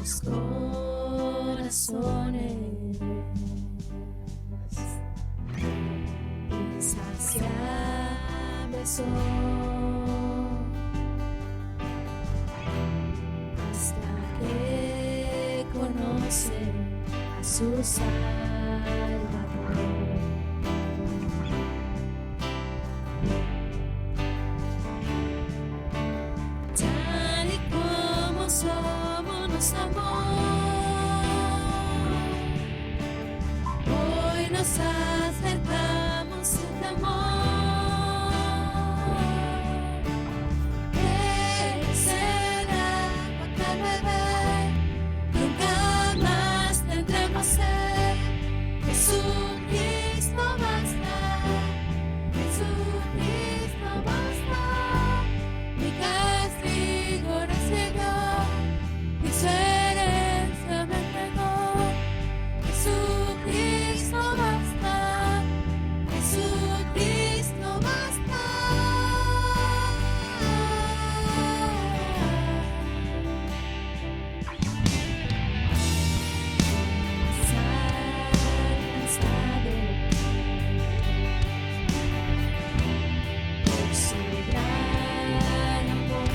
los corazones insaciables son hasta que conocen a su Salvador. Tal y como somos nos amó, hoy nos acercamos sin temor. Él será aquel bebé, nunca más tendremos sed. Jesucristo basta, Jesucristo basta. Mi castigo recibió, mi su herencia me entregó. Jesucristo basta, Jesucristo basta. Cansado por su gran amor,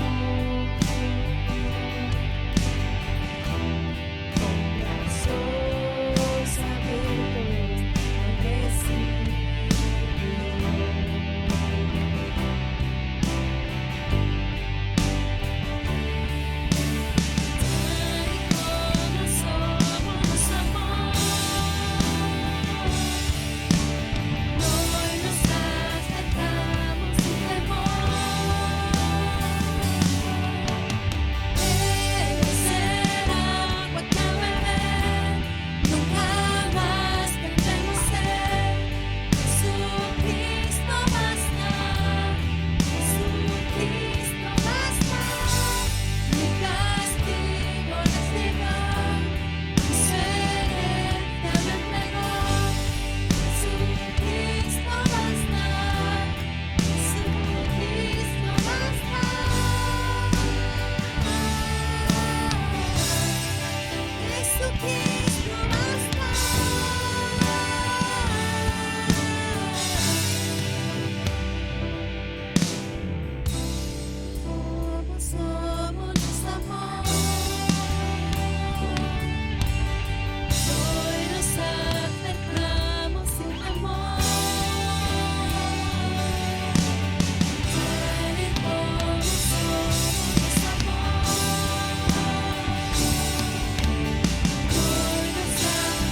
con brazos abiertos al recibir. Tal y como somos nos amó, hoy nos acercamos sin temor. Él será cualquier bebé, nunca más tendremos sed. Jesucristo basta, Jesucristo basta. Mi castigo recibió, mi su herencia me entregó. Jesucristo basta, Jesucristo basta. Jesucristo basta. Como somos nos amó, hoy nos acercamos sin temor. Tal y como somos nos amó, hoy nos acercamos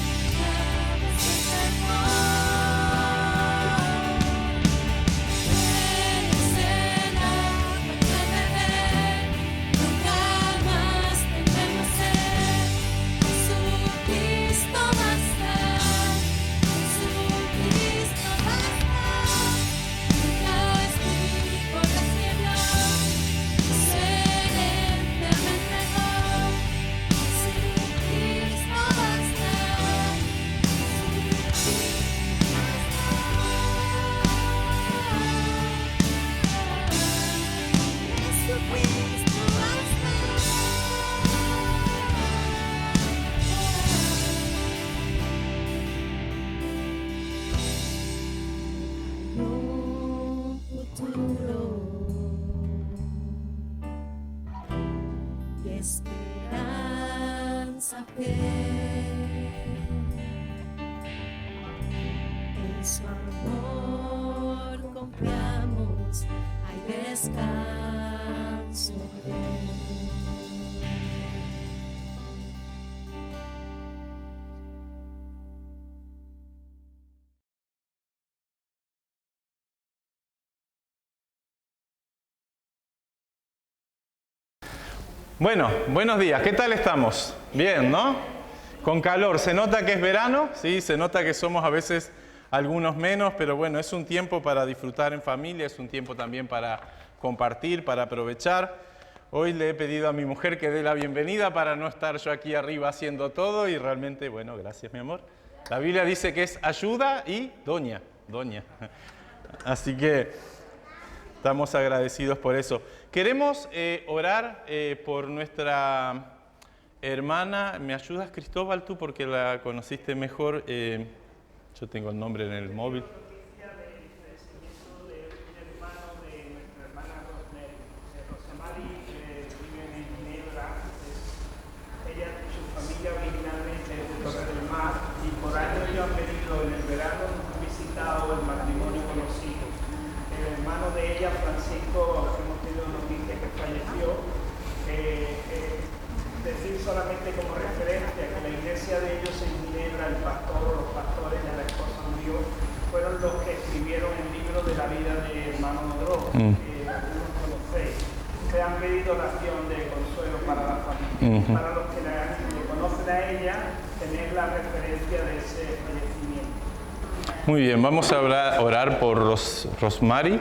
sin un futuro y esperanza fiel. En su amor confiamos, hay descanso en él. Bueno, buenos días. ¿Qué tal estamos? Bien, ¿no? Con calor. ¿Se nota que es verano? Sí, se nota que somos a veces algunos menos, pero bueno, es un tiempo para disfrutar en familia, es un tiempo también para compartir, para aprovechar. Hoy le he pedido a mi mujer que dé la bienvenida para no estar yo aquí arriba haciendo todo y realmente, bueno, gracias mi amor. La Biblia dice que es ayuda y doña. Así que estamos agradecidos por eso. Queremos orar por nuestra Hermana, ¿me ayudas, Cristóbal, tú? Porque la conociste mejor. Yo tengo el nombre en el móvil. Noticia del fallecimiento de un hermano de nuestra hermana Rosemary. Rosemary vive en Ginebra. Ella y su familia originalmente es de Torre del Mar y por años ellos han venido en el verano, han visitado el matrimonio conocido. El hermano de ella, Francisco, hemos tenido noticia que falleció. Decir solamente como referencia que la iglesia de ellos en Ginebra, el pastor, los pastores de la esposa murió, fueron los que escribieron el libro de la vida de hermano Modró, que algunos conocéis. Se han pedido oración de consuelo para la familia. Para los que le conocen a ella, tener la referencia de ese fallecimiento. Muy bien, vamos a orar por Rosamari,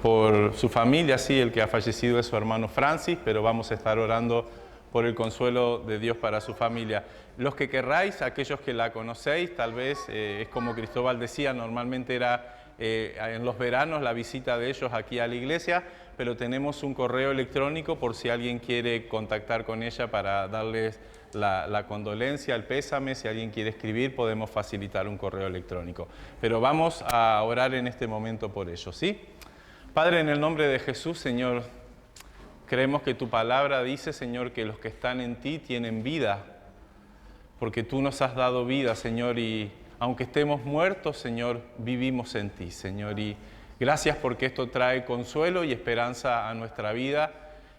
por su familia, sí, el que ha fallecido es su hermano Francis, pero vamos a estar orando por el consuelo de Dios para su familia. Los que querráis, aquellos que la conocéis, tal vez, es como Cristóbal decía, normalmente era en los veranos la visita de ellos aquí a la iglesia, pero tenemos un correo electrónico por si alguien quiere contactar con ella para darles la condolencia, el pésame. Si alguien quiere escribir, podemos facilitar un correo electrónico. Pero vamos a orar en este momento por ellos, ¿sí? Padre, en el nombre de Jesús, Señor, creemos que tu palabra dice, Señor, que los que están en ti tienen vida, porque tú nos has dado vida, Señor, y aunque estemos muertos, Señor, vivimos en ti, Señor, y gracias porque esto trae consuelo y esperanza a nuestra vida.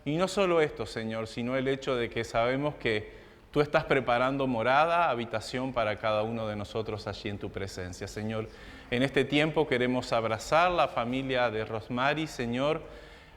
Y no solo esto, Señor, sino el hecho de que sabemos que tú estás preparando morada, habitación para cada uno de nosotros allí en tu presencia, Señor. En este tiempo queremos abrazar la familia de Rosemary, Señor,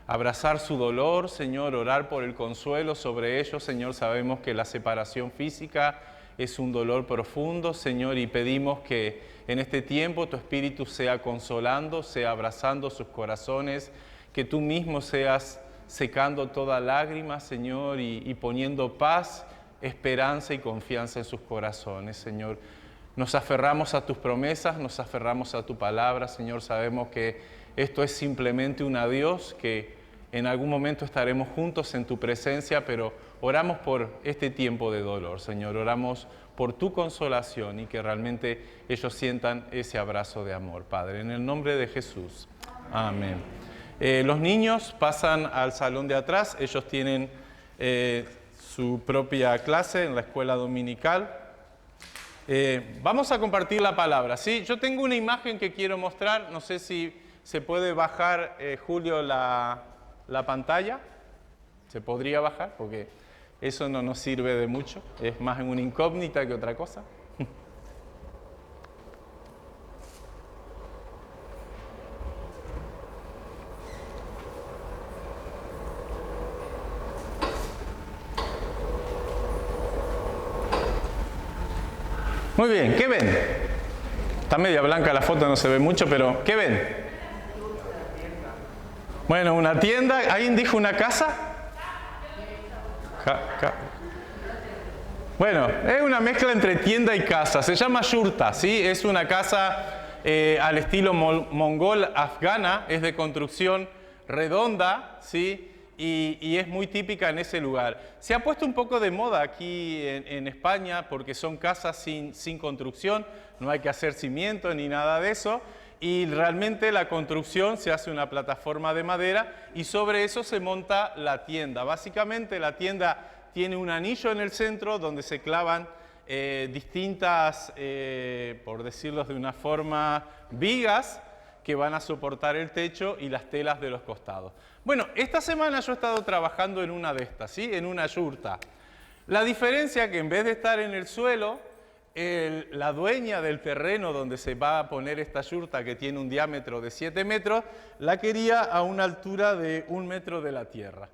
abrazar su dolor, Señor, orar por el consuelo sobre ellos, Señor. Sabemos que la separación física es un dolor profundo, Señor, y pedimos que en este tiempo tu Espíritu sea consolando, sea abrazando sus corazones, que tú mismo seas secando toda lágrima, Señor, y poniendo paz, esperanza y confianza en sus corazones, Señor. Nos aferramos a tus promesas, nos aferramos a tu palabra, Señor. Sabemos que esto es simplemente un adiós, que en algún momento estaremos juntos en tu presencia, pero oramos por este tiempo de dolor, Señor. Oramos por tu consolación y que realmente ellos sientan ese abrazo de amor, Padre. En el nombre de Jesús. Amén. Los niños pasan al salón de atrás. Ellos tienen su propia clase en la escuela dominical. Vamos a compartir la palabra, ¿sí? Yo tengo una imagen que quiero mostrar. No sé si se puede bajar, Julio, la pantalla. ¿Se podría bajar? Porque eso no nos sirve de mucho. Es más una incógnita que otra cosa. Muy bien, ¿qué ven? Está media blanca la foto, no se ve mucho, pero ¿qué ven? Bueno, una tienda. ¿Alguien dijo una casa? Bueno, es una mezcla entre tienda y casa. Se llama yurta, ¿sí? Es una casa al estilo mongol afgana. Es de construcción redonda, ¿sí? Y es muy típica en ese lugar. Se ha puesto un poco de moda aquí en España porque son casas sin construcción, no hay que hacer cimiento ni nada de eso, y realmente la construcción se hace una plataforma de madera y sobre eso se monta la tienda. Básicamente la tienda tiene un anillo en el centro donde se clavan distintas, por decirlo de una forma, vigas que van a soportar el techo y las telas de los costados. Bueno, esta semana yo he estado trabajando en una de estas, ¿sí? En una yurta. La diferencia es que en vez de estar en el suelo, la dueña del terreno donde se va a poner esta yurta, que tiene un diámetro de 7 metros, la quería a una altura de 1 metro de la tierra.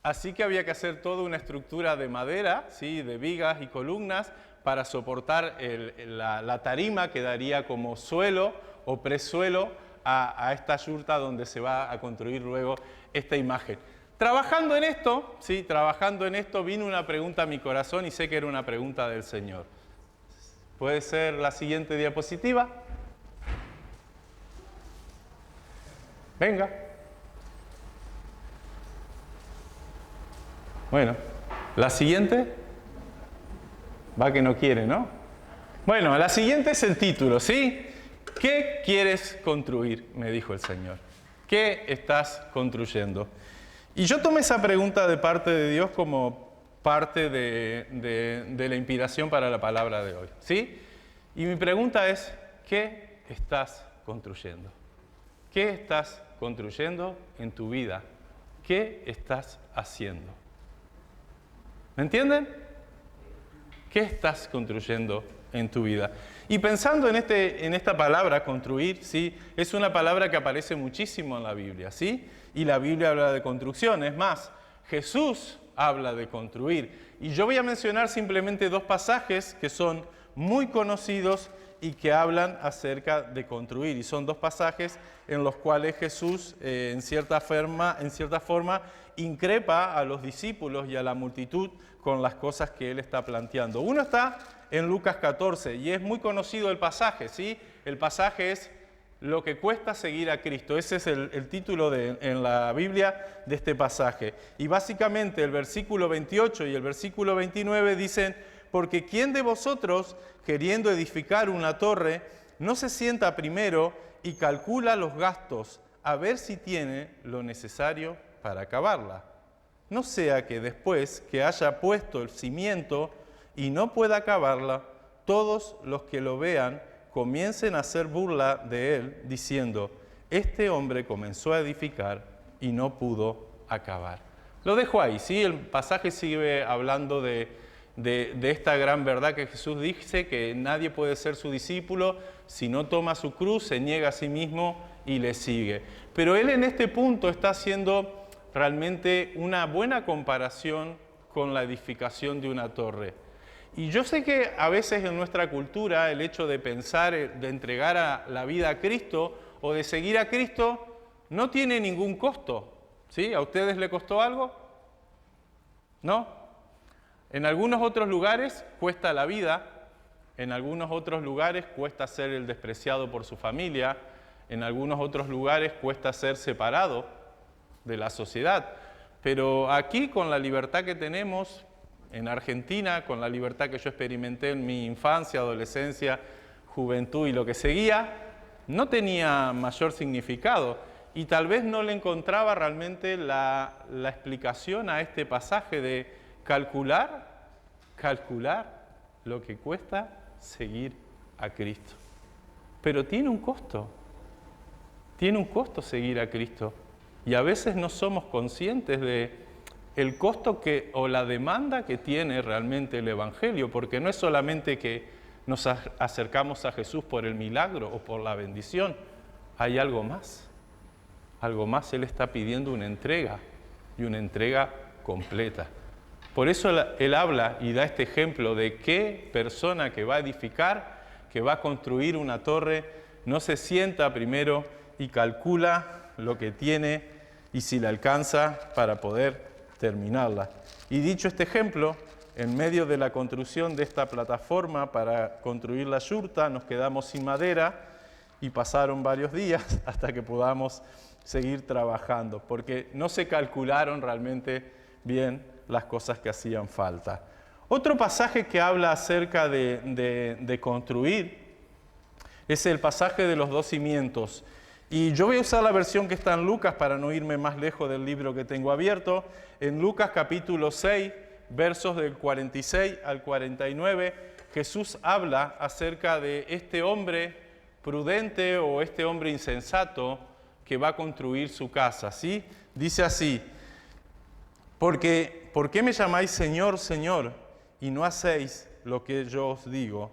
Así que había que hacer toda una estructura de madera, ¿sí? De vigas y columnas, para soportar la tarima que daría como suelo o presuelo a esta yurta donde se va a construir luego esta imagen. Trabajando en esto, ¿sí? Trabajando en esto, vino una pregunta a mi corazón y sé que era una pregunta del Señor. ¿Puede ser la siguiente diapositiva? Venga. Bueno, ¿La siguiente? Va que no quiere, ¿no? Bueno, la siguiente es el título, ¿sí? ¿Qué quieres construir?, me dijo el Señor. ¿Qué estás construyendo? Y yo tomé esa pregunta de parte de Dios como parte de la inspiración para la palabra de hoy, ¿sí? Y mi pregunta es, ¿qué estás construyendo? ¿Qué estás construyendo en tu vida? ¿Qué estás haciendo? ¿Me entienden? ¿Qué estás construyendo en tu vida? Y pensando en esta palabra, construir, ¿sí? Es una palabra que aparece muchísimo en la Biblia, ¿sí? Y la Biblia habla de construcción. Es más, Jesús habla de construir. Y yo voy a mencionar simplemente dos pasajes que son muy conocidos y que hablan acerca de construir. Y son dos pasajes en los cuales Jesús, en cierta forma, increpa a los discípulos y a la multitud con las cosas que Él está planteando. Uno está en Lucas 14 y es muy conocido el pasaje, ¿sí? El pasaje es lo que cuesta seguir a Cristo. Ese es el título en la Biblia de este pasaje. Y básicamente el versículo 28 y el versículo 29 dicen: porque ¿quién de vosotros, queriendo edificar una torre, no se sienta primero y calcula los gastos a ver si tiene lo necesario para acabarla? No sea que después que haya puesto el cimiento y no pueda acabarla, todos los que lo vean comiencen a hacer burla de él, diciendo: este hombre comenzó a edificar y no pudo acabar. Lo dejo ahí, ¿sí? El pasaje sigue hablando de esta gran verdad que Jesús dice, que nadie puede ser su discípulo si no toma su cruz, se niega a sí mismo y le sigue. Pero él en este punto está haciendo realmente una buena comparación con la edificación de una torre. Y yo sé que a veces en nuestra cultura el hecho de pensar, de entregar la vida a Cristo o de seguir a Cristo no tiene ningún costo, ¿sí? ¿A ustedes le costó algo? ¿No? En algunos otros lugares cuesta la vida, en algunos otros lugares cuesta ser el despreciado por su familia, en algunos otros lugares cuesta ser separado de la sociedad. Pero aquí, con la libertad que tenemos en Argentina, con la libertad que yo experimenté en mi infancia, adolescencia, juventud y lo que seguía, no tenía mayor significado. Y tal vez no le encontraba realmente la explicación a este pasaje de calcular lo que cuesta seguir a Cristo. Pero tiene un costo seguir a Cristo. Y a veces no somos conscientes de el costo o la demanda que tiene realmente el Evangelio, porque no es solamente que nos acercamos a Jesús por el milagro o por la bendición, hay algo más. Algo más, Él está pidiendo una entrega, y una entrega completa. Por eso Él habla y da este ejemplo de qué persona que va a edificar, que va a construir una torre, no se sienta primero y calcula lo que tiene y si le alcanza para poder terminarla. Y dicho este ejemplo, en medio de la construcción de esta plataforma para construir la yurta, nos quedamos sin madera y pasaron varios días hasta que podamos seguir trabajando, porque no se calcularon realmente bien las cosas que hacían falta. Otro pasaje que habla acerca de construir es el pasaje de los dos cimientos. Y yo voy a usar la versión que está en Lucas para no irme más lejos del libro que tengo abierto. En Lucas capítulo 6, versos del 46 al 49, Jesús habla acerca de este hombre prudente o este hombre insensato que va a construir su casa, ¿sí? Dice así: ¿por qué me llamáis Señor, Señor, y no hacéis lo que yo os digo?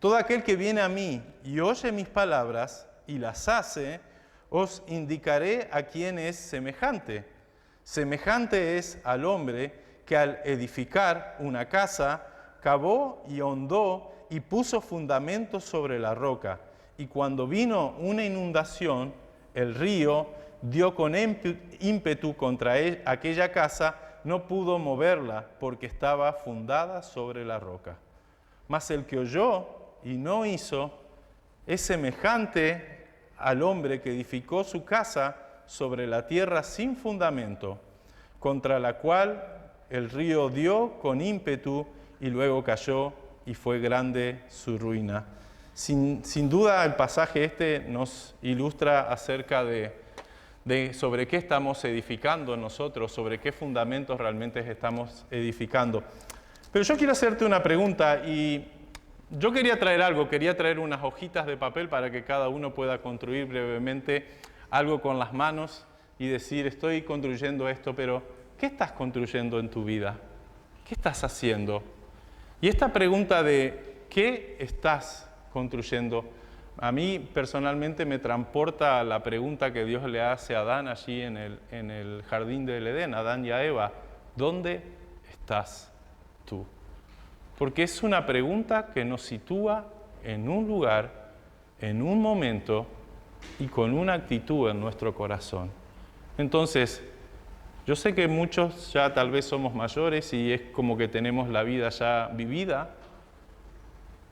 Todo aquel que viene a mí y oye mis palabras y las hace, os indicaré a quién es semejante. Semejante es al hombre que al edificar una casa, cavó y hondó y puso fundamentos sobre la roca. Y cuando vino una inundación, el río dio con ímpetu contra aquella casa, no pudo moverla porque estaba fundada sobre la roca. Mas el que oyó y no hizo es semejante al hombre que edificó su casa sobre la tierra sin fundamento, contra la cual el río dio con ímpetu y luego cayó y fue grande su ruina. Sin duda el pasaje este nos ilustra acerca de sobre qué estamos edificando nosotros, sobre qué fundamentos realmente estamos edificando. Pero yo quiero hacerte una pregunta y yo quería traer unas hojitas de papel para que cada uno pueda construir brevemente algo con las manos y decir, estoy construyendo esto, pero ¿qué estás construyendo en tu vida? ¿Qué estás haciendo? Y esta pregunta de ¿qué estás construyendo? A mí personalmente me transporta a la pregunta que Dios le hace a Adán allí en el jardín del Edén, a Adán y a Eva. ¿Dónde estás tú? Porque es una pregunta que nos sitúa en un lugar, en un momento y con una actitud en nuestro corazón. Entonces, yo sé que muchos ya tal vez somos mayores y es como que tenemos la vida ya vivida,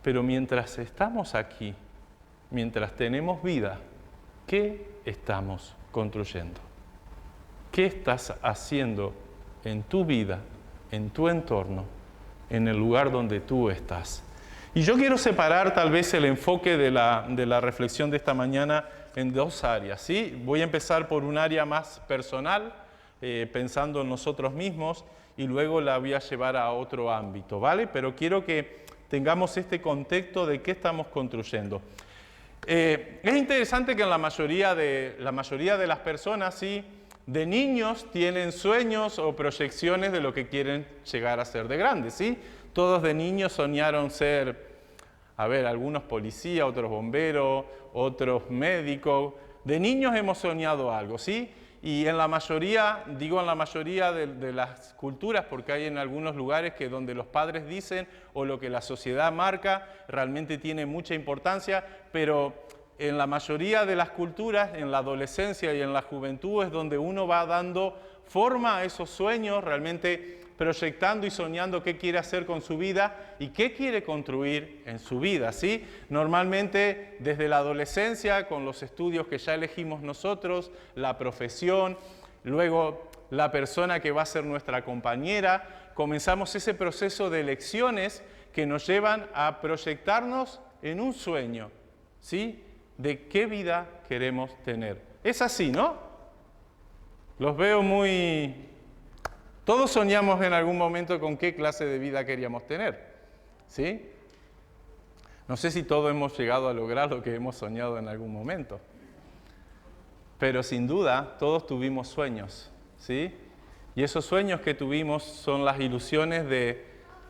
pero mientras estamos aquí, mientras tenemos vida, ¿qué estamos construyendo? ¿Qué estás haciendo en tu vida, en tu entorno, en el lugar donde tú estás? Y yo quiero separar tal vez el enfoque de la reflexión de esta mañana en dos áreas, ¿sí? Voy a empezar por un área más personal, pensando en nosotros mismos, y luego la voy a llevar a otro ámbito, ¿vale? Pero quiero que tengamos este contexto de qué estamos construyendo. Es interesante que en la mayoría de las personas, ¿sí?, de niños tienen sueños o proyecciones de lo que quieren llegar a ser de grandes, ¿sí? Todos de niños soñaron ser, algunos policías, otros bomberos, otros médicos. De niños hemos soñado algo, ¿sí? Y en la mayoría de las culturas, porque hay en algunos lugares que donde los padres dicen o lo que la sociedad marca realmente tiene mucha importancia, pero en la mayoría de las culturas, en la adolescencia y en la juventud es donde uno va dando forma a esos sueños, realmente proyectando y soñando qué quiere hacer con su vida y qué quiere construir en su vida, ¿sí? Normalmente desde la adolescencia, con los estudios que ya elegimos nosotros, la profesión, luego la persona que va a ser nuestra compañera, comenzamos ese proceso de elecciones que nos llevan a proyectarnos en un sueño, ¿sí?, de qué vida queremos tener. Es así, ¿no? Los veo muy... Todos soñamos en algún momento con qué clase de vida queríamos tener, ¿sí? No sé si todos hemos llegado a lograr lo que hemos soñado en algún momento, pero sin duda todos tuvimos sueños, ¿sí? Y esos sueños que tuvimos son las ilusiones de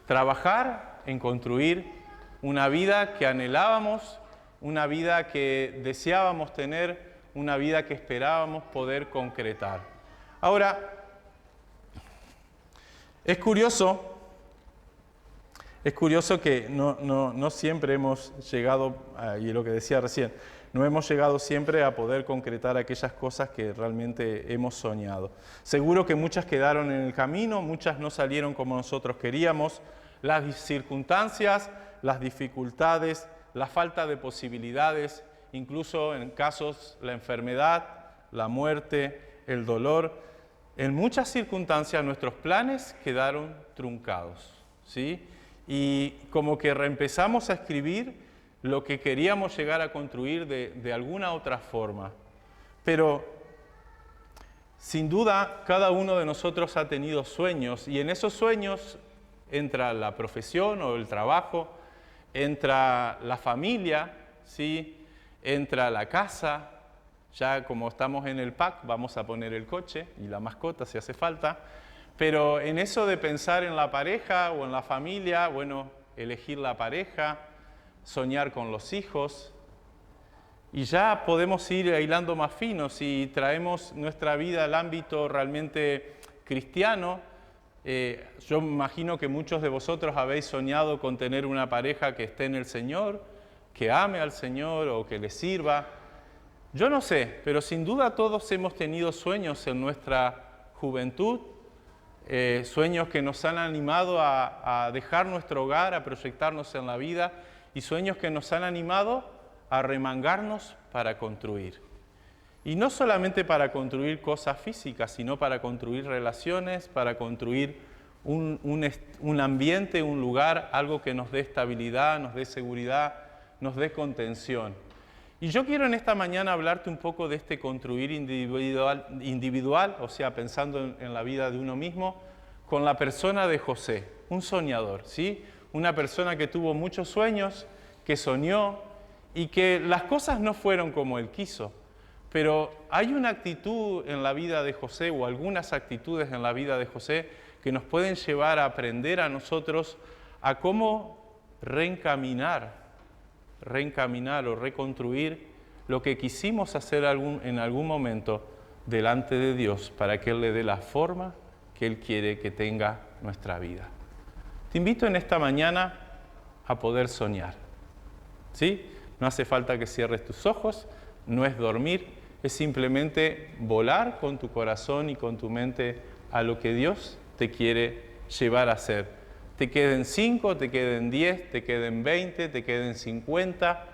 trabajar en construir una vida que anhelábamos, una vida que deseábamos tener, una vida que esperábamos poder concretar. Ahora, es curioso que no siempre hemos llegado, y lo que decía recién, no hemos llegado siempre a poder concretar aquellas cosas que realmente hemos soñado. Seguro que muchas quedaron en el camino, muchas no salieron como nosotros queríamos, las circunstancias, las dificultades, la falta de posibilidades, incluso en casos la enfermedad, la muerte, el dolor. En muchas circunstancias nuestros planes quedaron truncados, ¿sí? Y como que reempezamos a escribir lo que queríamos llegar a construir de alguna otra forma. Pero sin duda cada uno de nosotros ha tenido sueños y en esos sueños entra la profesión o el trabajo, entra la familia, ¿sí?, entra la casa. Ya como estamos en el pack, vamos a poner el coche y la mascota si hace falta. Pero en eso de pensar en la pareja o en la familia, bueno, elegir la pareja, soñar con los hijos. Y ya podemos ir hilando más finos y traemos nuestra vida al ámbito realmente cristiano. Yo imagino que muchos de vosotros habéis soñado con tener una pareja que esté en el Señor, que ame al Señor o que le sirva. Yo no sé, pero sin duda todos hemos tenido sueños en nuestra juventud, sueños que nos han animado a dejar nuestro hogar, a proyectarnos en la vida, y sueños que nos han animado a remangarnos para construir. Y no solamente para construir cosas físicas, sino para construir relaciones, para construir un ambiente, un lugar, algo que nos dé estabilidad, nos dé seguridad, nos dé contención. Y yo quiero en esta mañana hablarte un poco de este construir individual, o sea, pensando en la vida de uno mismo, con la persona de José, un soñador, ¿sí? Una persona que tuvo muchos sueños, que soñó y que las cosas no fueron como él quiso. Pero hay una actitud en la vida de José, o algunas actitudes en la vida de José, que nos pueden llevar a aprender a nosotros a cómo reencaminar o reconstruir lo que quisimos hacer en algún momento delante de Dios para que Él le dé la forma que Él quiere que tenga nuestra vida. Te invito en esta mañana a poder soñar, ¿sí? No hace falta que cierres tus ojos, no es dormir, es simplemente volar con tu corazón y con tu mente a lo que Dios te quiere llevar a hacer. Te queden 5, te queden 10, te queden 20, te queden 50,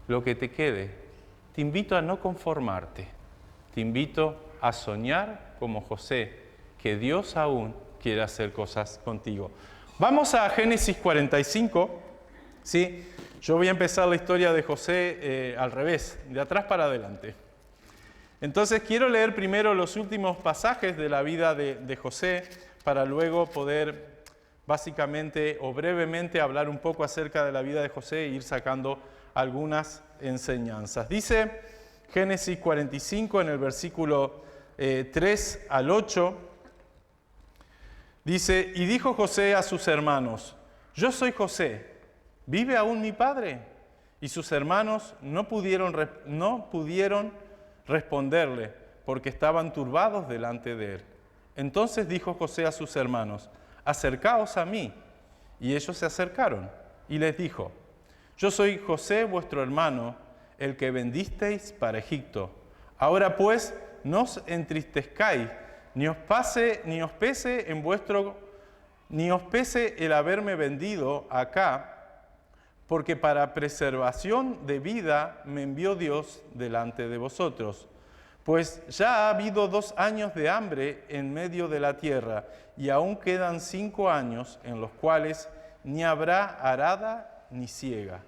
lo que te quede. Te invito a no conformarte, te invito a soñar como José, que Dios aún quiere hacer cosas contigo. Vamos a Génesis 45, ¿sí? Yo voy a empezar la historia de José al revés, de atrás para adelante. Entonces quiero leer primero los últimos pasajes de la vida de José para luego poder básicamente o brevemente hablar un poco acerca de la vida de José e ir sacando algunas enseñanzas. Dice Génesis 45 en el versículo 3 al 8, dice, y dijo José a sus hermanos, yo soy José, ¿vive aún mi padre? Y sus hermanos no pudieron responderle, porque estaban turbados delante de él. Entonces dijo José a sus hermanos, acercaos a mí. Y ellos se acercaron, y les dijo, yo soy José vuestro hermano, el que vendisteis para Egipto. Ahora pues, no os entristezcáis, ni os pese el haberme vendido acá, porque para preservación de vida me envió Dios delante de vosotros. Pues ya ha habido 2 años de hambre en medio de la tierra, y aún quedan 5 años en los cuales ni habrá arada ni siega.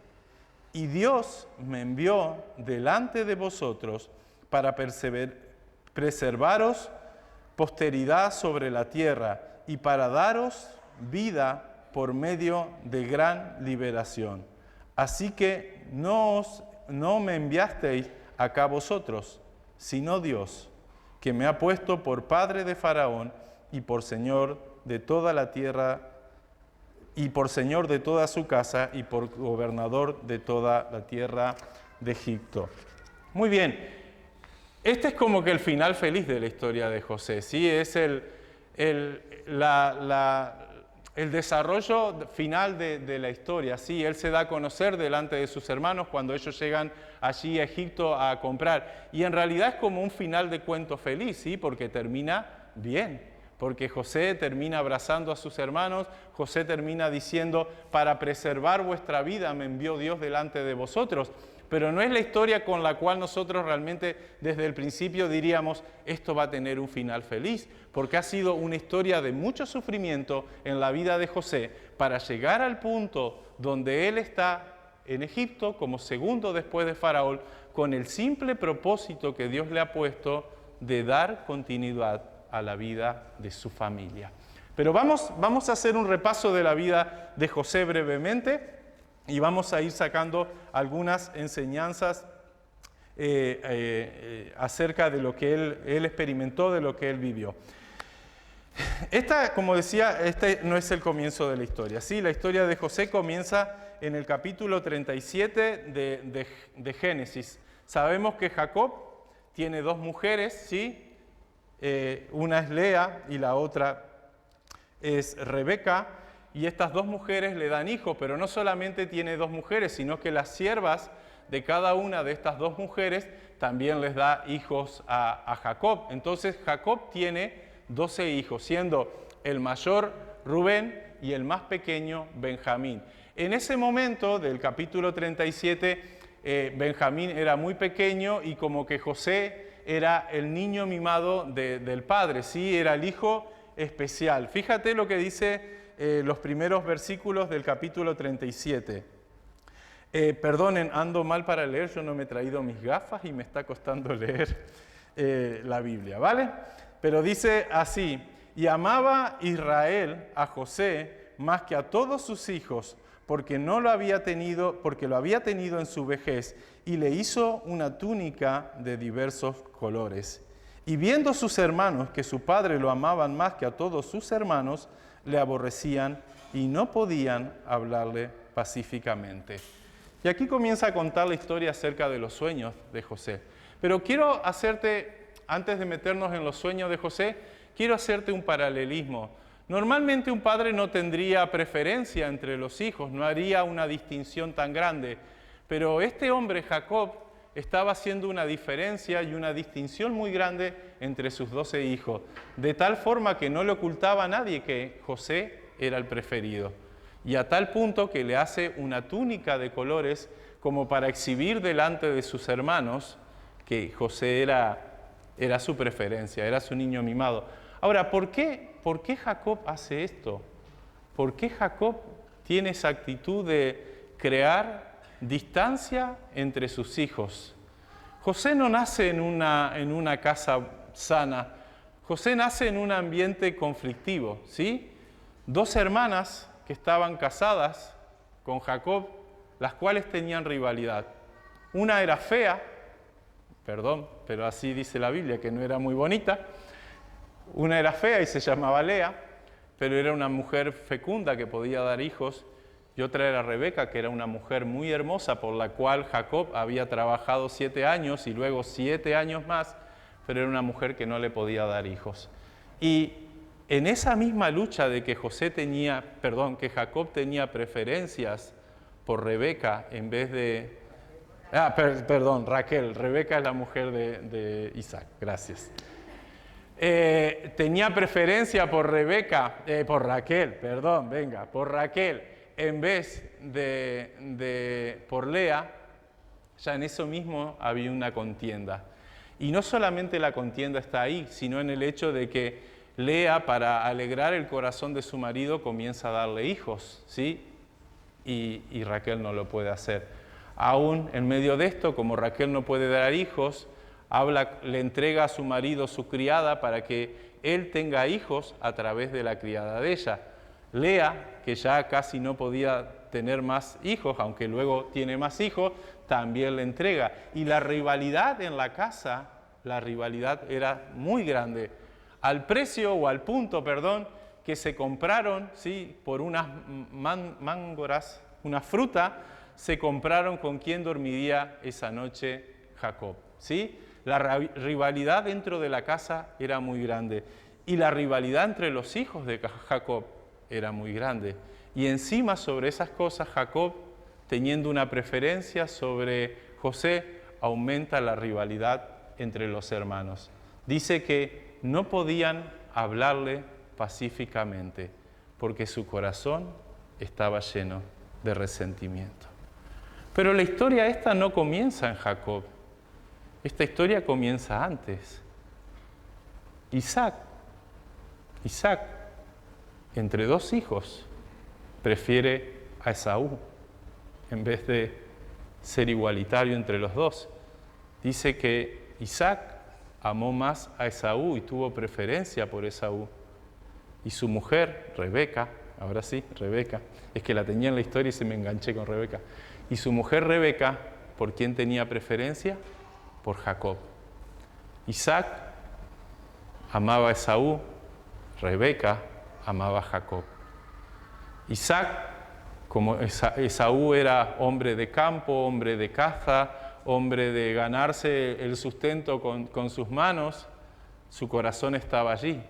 Y Dios me envió delante de vosotros para preservaros posteridad sobre la tierra y para daros vida por medio de gran liberación. Así que no me enviasteis acá vosotros, sino Dios, que me ha puesto por padre de Faraón y por señor de toda la tierra, y por señor de toda su casa, y por gobernador de toda la tierra de Egipto. Muy bien, este es como que el final feliz de la historia de José, ¿sí? Es el desarrollo final de la historia, ¿sí? Él se da a conocer delante de sus hermanos cuando ellos llegan allí a Egipto a comprar. Y en realidad es como un final de cuento feliz, ¿sí? Porque termina bien. Porque José termina abrazando a sus hermanos, José termina diciendo, para preservar vuestra vida me envió Dios delante de vosotros. Pero no es la historia con la cual nosotros realmente desde el principio diríamos, esto va a tener un final feliz, porque ha sido una historia de mucho sufrimiento en la vida de José para llegar al punto donde él está en Egipto como segundo después de Faraón, con el simple propósito que Dios le ha puesto de dar continuidad a la vida de su familia. Pero vamos a hacer un repaso de la vida de José brevemente y vamos a ir sacando algunas enseñanzas acerca de lo que él experimentó, de lo que él vivió. Como decía, este no es el comienzo de la historia. Sí, la historia de José comienza en el capítulo 37 de Génesis. Sabemos que Jacob tiene 2 mujeres, ¿sí? Una es Lea y la otra es Rebeca, y estas 2 mujeres le dan hijos, pero no solamente tiene 2 mujeres, sino que las siervas de cada una de estas 2 mujeres también les da hijos a Jacob. Entonces Jacob tiene 12 hijos, siendo el mayor Rubén y el más pequeño Benjamín. En ese momento del capítulo 37, Benjamín era muy pequeño y como que José era el niño mimado del padre, ¿sí? Era el hijo especial. Fíjate lo que dice los primeros versículos del capítulo 37. Perdonen, ando mal para leer, yo no me he traído mis gafas y me está costando leer la Biblia, ¿vale? Pero dice así: y amaba Israel a José más que a todos sus hijos, porque lo había tenido en su vejez, y le hizo una túnica de diversos colores. Y viendo sus hermanos que su padre lo amaban más que a todos sus hermanos, le aborrecían y no podían hablarle pacíficamente. Y aquí comienza a contar la historia acerca de los sueños de José. Pero quiero hacerte, antes de meternos en los sueños de José, quiero hacerte un paralelismo. Normalmente un padre no tendría preferencia entre los hijos, no haría una distinción tan grande. Pero este hombre, Jacob, estaba haciendo una diferencia y una distinción muy grande entre sus 12 hijos, de tal forma que no le ocultaba a nadie que José era el preferido. Y a tal punto que le hace una túnica de colores como para exhibir delante de sus hermanos que José era su preferencia, era su niño mimado. Ahora, ¿por qué Jacob hace esto? ¿Por qué Jacob tiene esa actitud de crear distancia entre sus hijos? José no nace en una casa sana. José nace en un ambiente conflictivo, ¿sí? 2 hermanas que estaban casadas con Jacob, las cuales tenían rivalidad. Una era fea, perdón, pero así dice la Biblia, que no era muy bonita. Una era fea y se llamaba Lea, pero era una mujer fecunda que podía dar hijos. Y otra era Rebeca, que era una mujer muy hermosa, por la cual Jacob había trabajado 7 años y luego 7 años más, pero era una mujer que no le podía dar hijos. Y en esa misma lucha de que Jacob tenía preferencias por Rebeca en vez de... Raquel. Rebeca es la mujer de Isaac, gracias. Tenía preferencia por Raquel, en vez de por Lea. Ya en eso mismo había una contienda. Y no solamente la contienda está ahí, sino en el hecho de que Lea, para alegrar el corazón de su marido, comienza a darle hijos, ¿sí? Y Raquel no lo puede hacer. Aún en medio de esto, como Raquel no puede dar hijos, le entrega a su marido su criada para que él tenga hijos a través de la criada de ella. Lea, que ya casi no podía tener más hijos, aunque luego tiene más hijos, también le entrega. Y la rivalidad en la casa, era muy grande. Al punto, que se compraron, ¿sí? Por unas mángoras, una fruta, se compraron con quién dormiría esa noche Jacob, ¿sí? La rivalidad dentro de la casa era muy grande. Y la rivalidad entre los hijos de Jacob era muy grande. Y encima, sobre esas cosas, Jacob, teniendo una preferencia sobre José, aumenta la rivalidad entre los hermanos. Dice que no podían hablarle pacíficamente porque su corazón estaba lleno de resentimiento. Pero la historia esta no comienza en Jacob. Esta historia comienza antes. Isaac, entre 2 hijos, prefiere a Esaú en vez de ser igualitario entre los 2. Dice que Isaac amó más a Esaú y tuvo preferencia por Esaú. Y su mujer, Rebeca, ahora sí, Rebeca, es que la tenía en la historia y se me enganché con Rebeca. Y su mujer Rebeca, ¿por quién tenía preferencia? Por Jacob. Isaac amaba a Esaú, Rebeca amaba a Jacob. Isaac, como Esaú era hombre de campo, hombre de caza, hombre de ganarse el sustento con sus manos, su corazón estaba allí.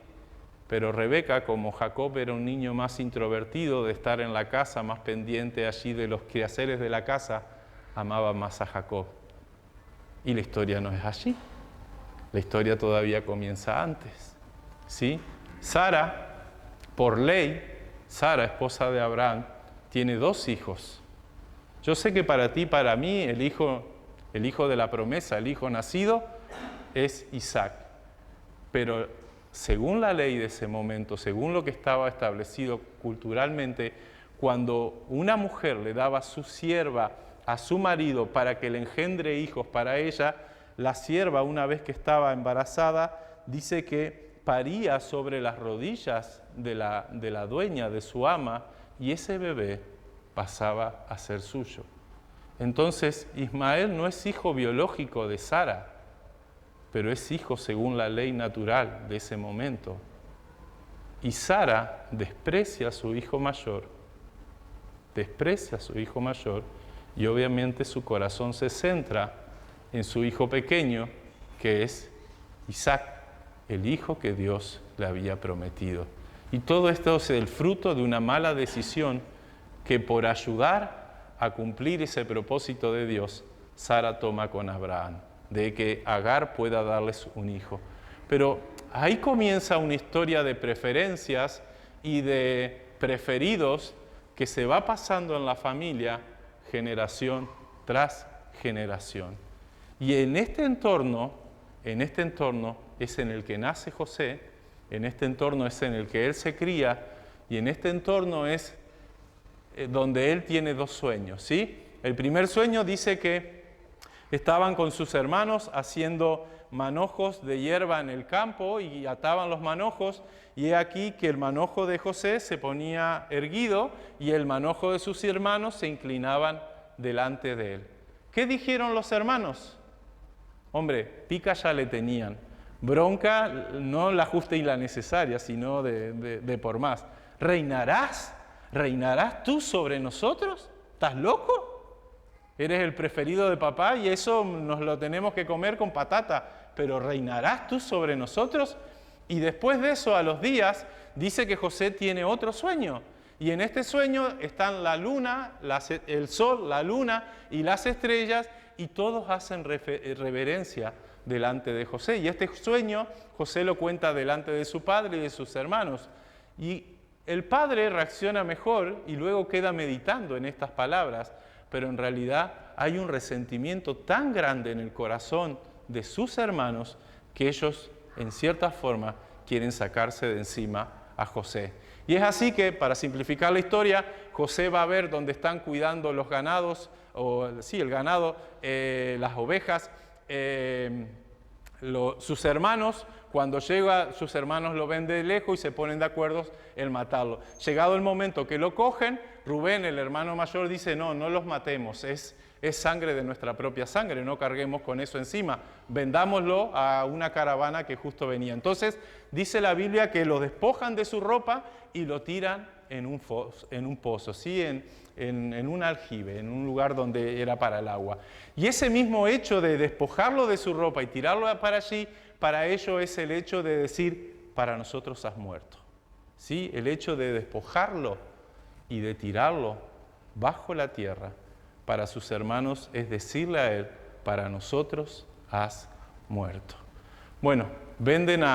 Pero Rebeca, como Jacob era un niño más introvertido, de estar en la casa, más pendiente allí de los quehaceres de la casa, amaba más a Jacob. Y la historia no es allí. La historia todavía comienza antes, ¿sí? Sara, por ley, Sara, esposa de Abraham, tiene 2 hijos. Yo sé que para ti, para mí, el hijo de la promesa, el hijo nacido, es Isaac. Pero según la ley de ese momento, según lo que estaba establecido culturalmente, cuando una mujer le daba su sierva a su marido para que le engendre hijos para ella, la sierva, una vez que estaba embarazada, dice que paría sobre las rodillas de la dueña, de su ama, y ese bebé pasaba a ser suyo. Entonces, Ismael no es hijo biológico de Sara, pero es hijo según la ley natural de ese momento. Y Sara desprecia a su hijo mayor, y obviamente su corazón se centra en su hijo pequeño, que es Isaac, el hijo que Dios le había prometido. Y todo esto es el fruto de una mala decisión que, por ayudar a cumplir ese propósito de Dios, Sara toma con Abraham, de que Agar pueda darles un hijo. Pero ahí comienza una historia de preferencias y de preferidos que se va pasando en la familia generación tras generación. Y en este entorno es en el que nace José, en este entorno es en el que él se cría, y en este entorno es donde él tiene dos sueños, ¿sí? El primer sueño dice que estaban con sus hermanos haciendo manojos de hierba en el campo y ataban los manojos, y he aquí que el manojo de José se ponía erguido y el manojo de sus hermanos se inclinaban delante de él. ¿Qué dijeron los hermanos? Hombre, pica ya le tenían. Bronca, no la justa y la necesaria, sino de por más. ¿Reinarás? ¿Reinarás tú sobre nosotros? ¿Estás loco? Eres el preferido de papá y eso nos lo tenemos que comer con patata. ¿Pero reinarás tú sobre nosotros? Y después de eso, a los días, dice que José tiene otro sueño. Y en este sueño están la luna, el sol, la luna y las estrellas, y todos hacen reverencia delante de José. Y este sueño José lo cuenta delante de su padre y de sus hermanos. Y el padre reacciona mejor y luego queda meditando en estas palabras, pero en realidad hay un resentimiento tan grande en el corazón de sus hermanos que ellos, en cierta forma, quieren sacarse de encima a José. Y es así que, para simplificar la historia, José va a ver dónde están cuidando los ganados, el ganado, las ovejas, sus hermanos. Cuando llega, sus hermanos lo ven de lejos y se ponen de acuerdo en matarlo. Llegado el momento que lo cogen, Rubén, el hermano mayor, dice, no los matemos, es sangre de nuestra propia sangre, no carguemos con eso encima, vendámoslo a una caravana que justo venía. Entonces, dice la Biblia que lo despojan de su ropa y lo tiran en un pozo, ¿sí? en un aljibe, en un lugar donde era para el agua. Y ese mismo hecho de despojarlo de su ropa y tirarlo para allí, para ello es el hecho de decir, para nosotros has muerto. ¿Sí? El hecho de despojarlo y de tirarlo bajo la tierra, para sus hermanos es decirle a él, para nosotros has muerto. Bueno, venden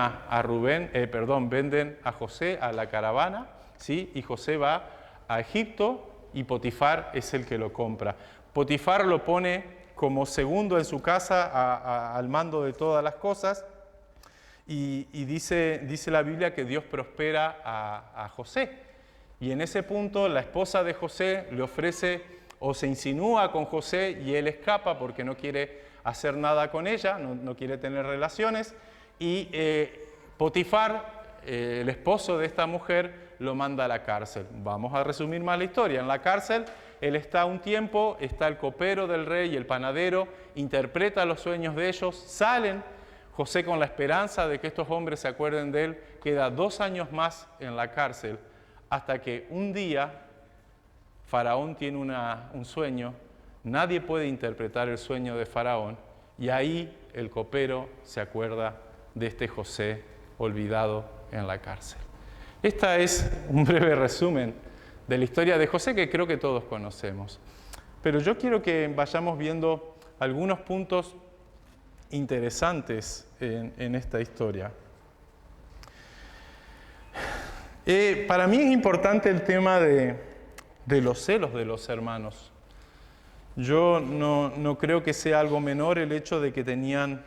venden a José a la caravana, ¿sí? Y José va a Egipto y Potifar es el que lo compra. Potifar lo pone como segundo en su casa al mando de todas las cosas y dice la Biblia que Dios prospera a José. Y en ese punto la esposa de José le ofrece o se insinúa con José y él escapa porque no quiere hacer nada con ella, no quiere tener relaciones. Y Potifar, el esposo de esta mujer, lo manda a la cárcel. Vamos a resumir más la historia. En la cárcel él está un tiempo, está el copero del rey y el panadero, interpreta los sueños de ellos, salen. José, con la esperanza de que estos hombres se acuerden de él, queda 2 años más en la cárcel, hasta que un día Faraón tiene un sueño, nadie puede interpretar el sueño de Faraón, y ahí el copero se acuerda de este José olvidado en la cárcel. Esta es un breve resumen de la historia de José que creo que todos conocemos. Pero yo quiero que vayamos viendo algunos puntos interesantes en esta historia. Para mí es importante el tema de los celos de los hermanos. Yo no creo que sea algo menor el hecho de que tenían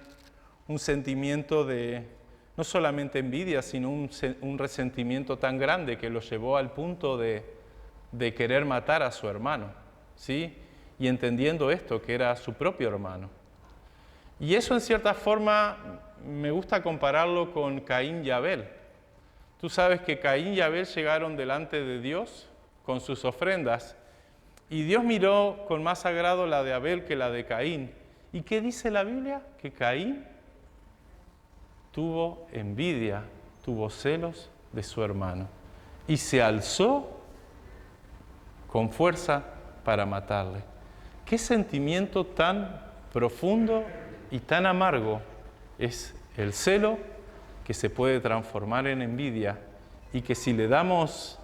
un sentimiento de no solamente envidia, sino un resentimiento tan grande que lo llevó al punto de querer matar a su hermano, ¿sí? Y entendiendo esto, que era su propio hermano. Y eso en cierta forma me gusta compararlo con Caín y Abel. Tú sabes que Caín y Abel llegaron delante de Dios con sus ofrendas y Dios miró con más agrado la de Abel que la de Caín. ¿Y qué dice la Biblia? Que Caín tuvo envidia, tuvo celos de su hermano y se alzó con fuerza para matarle. ¿Qué sentimiento tan profundo y tan amargo es el celo que se puede transformar en envidia y que si le damos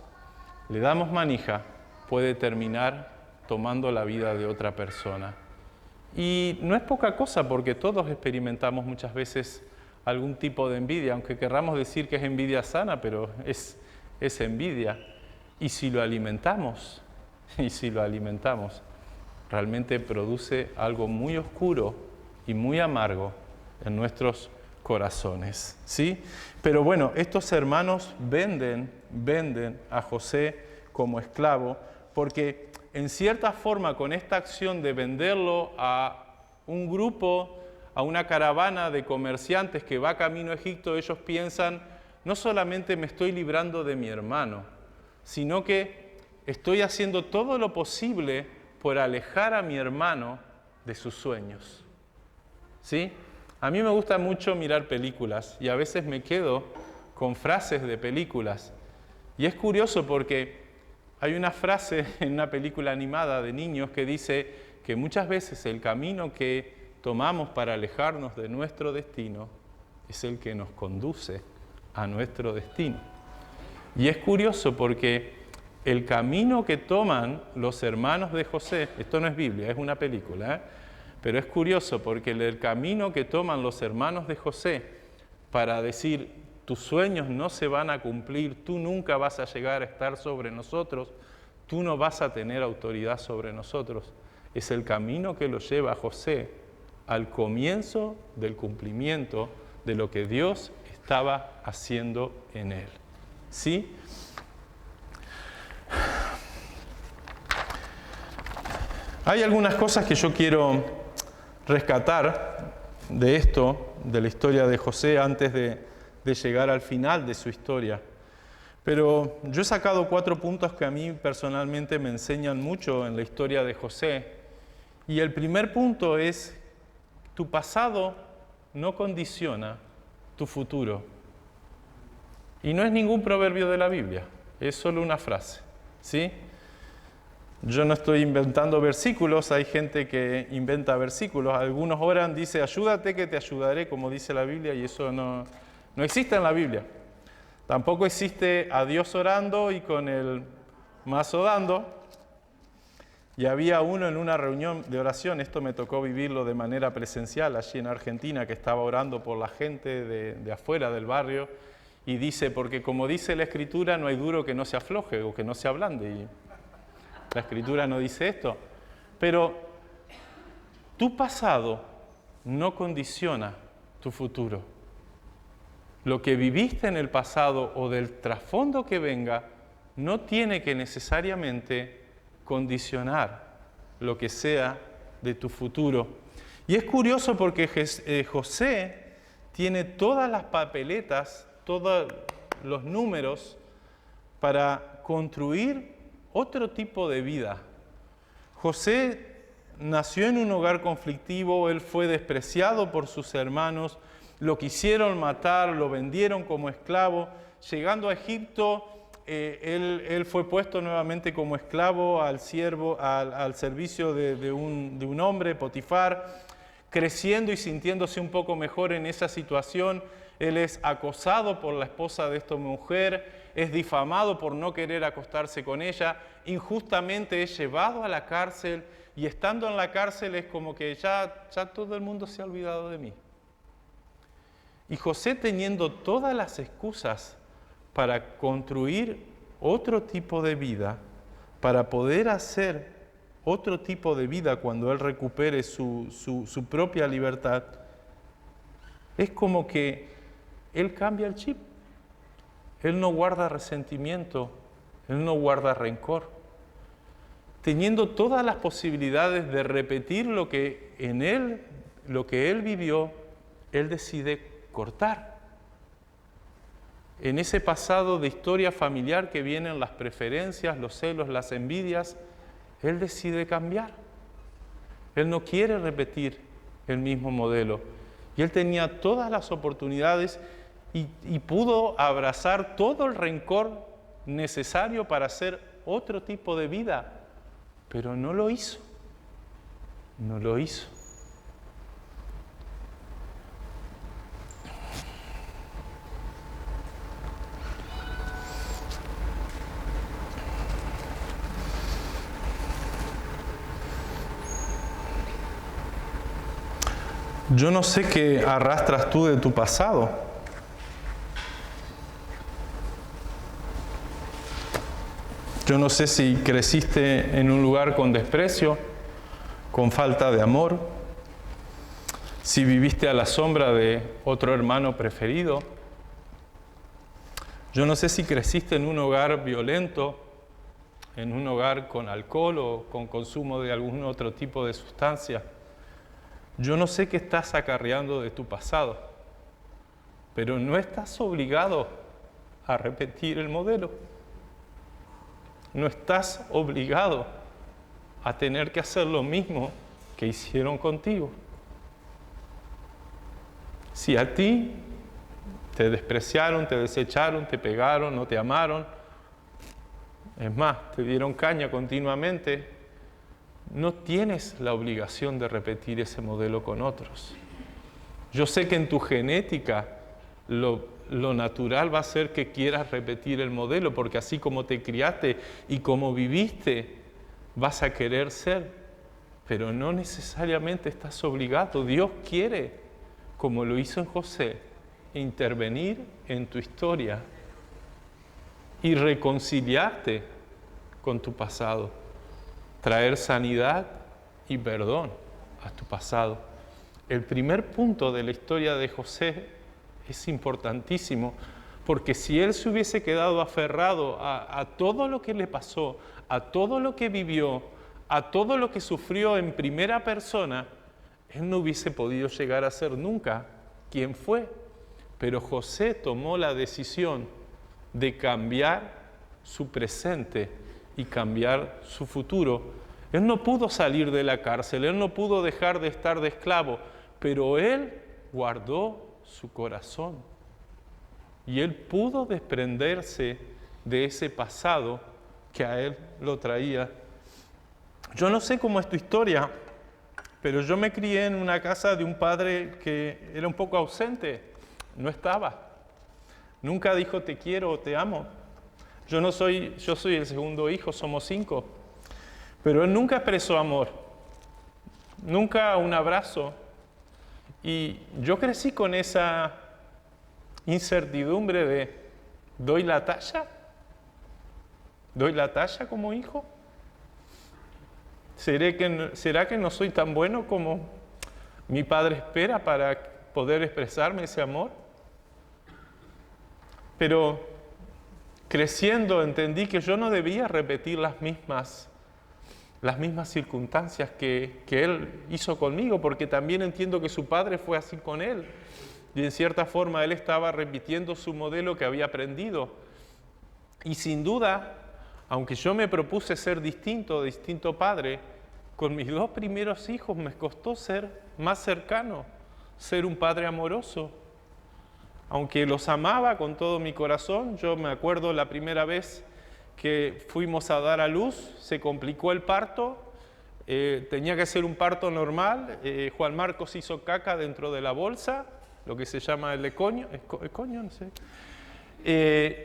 manija puede terminar tomando la vida de otra persona? Y no es poca cosa porque todos experimentamos muchas veces algún tipo de envidia, aunque querramos decir que es envidia sana, pero es envidia. Y si lo alimentamos, realmente produce algo muy oscuro y muy amargo en nuestros corazones, ¿sí? Pero bueno, estos hermanos venden a José como esclavo porque en cierta forma con esta acción de venderlo a un grupo, a una caravana de comerciantes que va camino a Egipto, ellos piensan, no solamente me estoy librando de mi hermano, sino que estoy haciendo todo lo posible por alejar a mi hermano de sus sueños, ¿sí? A mí me gusta mucho mirar películas y a veces me quedo con frases de películas. Y es curioso porque hay una frase en una película animada de niños que dice que muchas veces el camino que tomamos para alejarnos de nuestro destino es el que nos conduce a nuestro destino. Y es curioso porque el camino que toman los hermanos de José, esto no es Biblia, es una película, pero es curioso porque el camino que toman los hermanos de José para decir, tus sueños no se van a cumplir, tú nunca vas a llegar a estar sobre nosotros, tú no vas a tener autoridad sobre nosotros, es el camino que lo lleva a José al comienzo del cumplimiento de lo que Dios estaba haciendo en él. ¿Sí? Hay algunas cosas que yo quiero rescatar de esto, de la historia de José, antes de llegar al final de su historia. Pero yo he sacado 4 puntos que a mí personalmente me enseñan mucho en la historia de José. Y el primer punto es, tu pasado no condiciona tu futuro. Y no es ningún proverbio de la Biblia, es solo una frase, ¿sí? Yo no estoy inventando versículos, hay gente que inventa versículos. Algunos oran, dice, ayúdate que te ayudaré, como dice la Biblia, y eso no existe en la Biblia. Tampoco existe a Dios orando y con el mazo dando. Y había uno en una reunión de oración, esto me tocó vivirlo de manera presencial allí en Argentina, que estaba orando por la gente de afuera del barrio, y dice, porque como dice la Escritura, no hay duro que no se afloje o que no se ablande, y la Escritura no dice esto, pero tu pasado no condiciona tu futuro. Lo que viviste en el pasado o del trasfondo que venga no tiene que necesariamente condicionar lo que sea de tu futuro. Y es curioso porque José tiene todas las papeletas, todos los números para construir otro tipo de vida. José nació en un hogar conflictivo, él fue despreciado por sus hermanos, lo quisieron matar, lo vendieron como esclavo. Llegando a Egipto, él fue puesto nuevamente como esclavo al servicio de un hombre, Potifar, creciendo y sintiéndose un poco mejor en esa situación. Él es acosado por la esposa de esta mujer, es difamado por no querer acostarse con ella, injustamente es llevado a la cárcel y estando en la cárcel es como que ya todo el mundo se ha olvidado de mí. Y José, teniendo todas las excusas para construir otro tipo de vida, para poder hacer otro tipo de vida cuando él recupere su propia libertad, es como que Él cambia el chip. Él no guarda resentimiento, Él no guarda rencor. Teniendo todas las posibilidades de repetir lo que Él vivió, Él decide cortar. En ese pasado de historia familiar que vienen las preferencias, los celos, las envidias, Él decide cambiar. Él no quiere repetir el mismo modelo. Y Él tenía todas las oportunidades y pudo abrazar todo el rencor necesario para hacer otro tipo de vida, pero no lo hizo. No lo hizo. Yo no sé qué arrastras tú de tu pasado. Yo no sé si creciste en un lugar con desprecio, con falta de amor, si viviste a la sombra de otro hermano preferido. Yo no sé si creciste en un hogar violento, en un hogar con alcohol o con consumo de algún otro tipo de sustancia. Yo no sé qué estás acarreando de tu pasado, pero no estás obligado a repetir el modelo. No estás obligado a tener que hacer lo mismo que hicieron contigo. Si a ti te despreciaron, te desecharon, te pegaron, no te amaron, es más, te dieron caña continuamente, no tienes la obligación de repetir ese modelo con otros. Yo sé que en tu genética lo natural va a ser que quieras repetir el modelo, porque así como te criaste y como viviste, vas a querer ser, pero no necesariamente estás obligado. Dios quiere, como lo hizo en José, intervenir en tu historia y reconciliarte con tu pasado, traer sanidad y perdón a tu pasado. El primer punto de la historia de José es importantísimo, porque si él se hubiese quedado aferrado a todo lo que le pasó, a todo lo que vivió, a todo lo que sufrió en primera persona, él no hubiese podido llegar a ser nunca quien fue. Pero José tomó la decisión de cambiar su presente y cambiar su futuro. Él no pudo salir de la cárcel, él no pudo dejar de estar de esclavo, pero él guardó su corazón y él pudo desprenderse de ese pasado que a él lo traía. Yo no sé cómo es tu historia, pero yo me crié en una casa de un padre que era un poco ausente, no estaba. Nunca dijo te quiero o te amo. Yo soy el segundo hijo, somos 5. Pero él nunca expresó amor, nunca un abrazo. Y yo crecí con esa incertidumbre de, ¿doy la talla? ¿Doy la talla como hijo? ¿Será que no soy tan bueno como mi padre espera para poder expresarme ese amor? Pero creciendo entendí que yo no debía repetir las mismas circunstancias que él hizo conmigo, porque también entiendo que su padre fue así con él. Y en cierta forma él estaba repitiendo su modelo que había aprendido. Y sin duda, aunque yo me propuse ser distinto padre, con mis 2 primeros hijos me costó ser más cercano, ser un padre amoroso. Aunque los amaba con todo mi corazón, yo me acuerdo la primera vez que fuimos a dar a luz, se complicó el parto, tenía que ser un parto normal, Juan Marcos hizo caca dentro de la bolsa, lo que se llama el econio, no sé.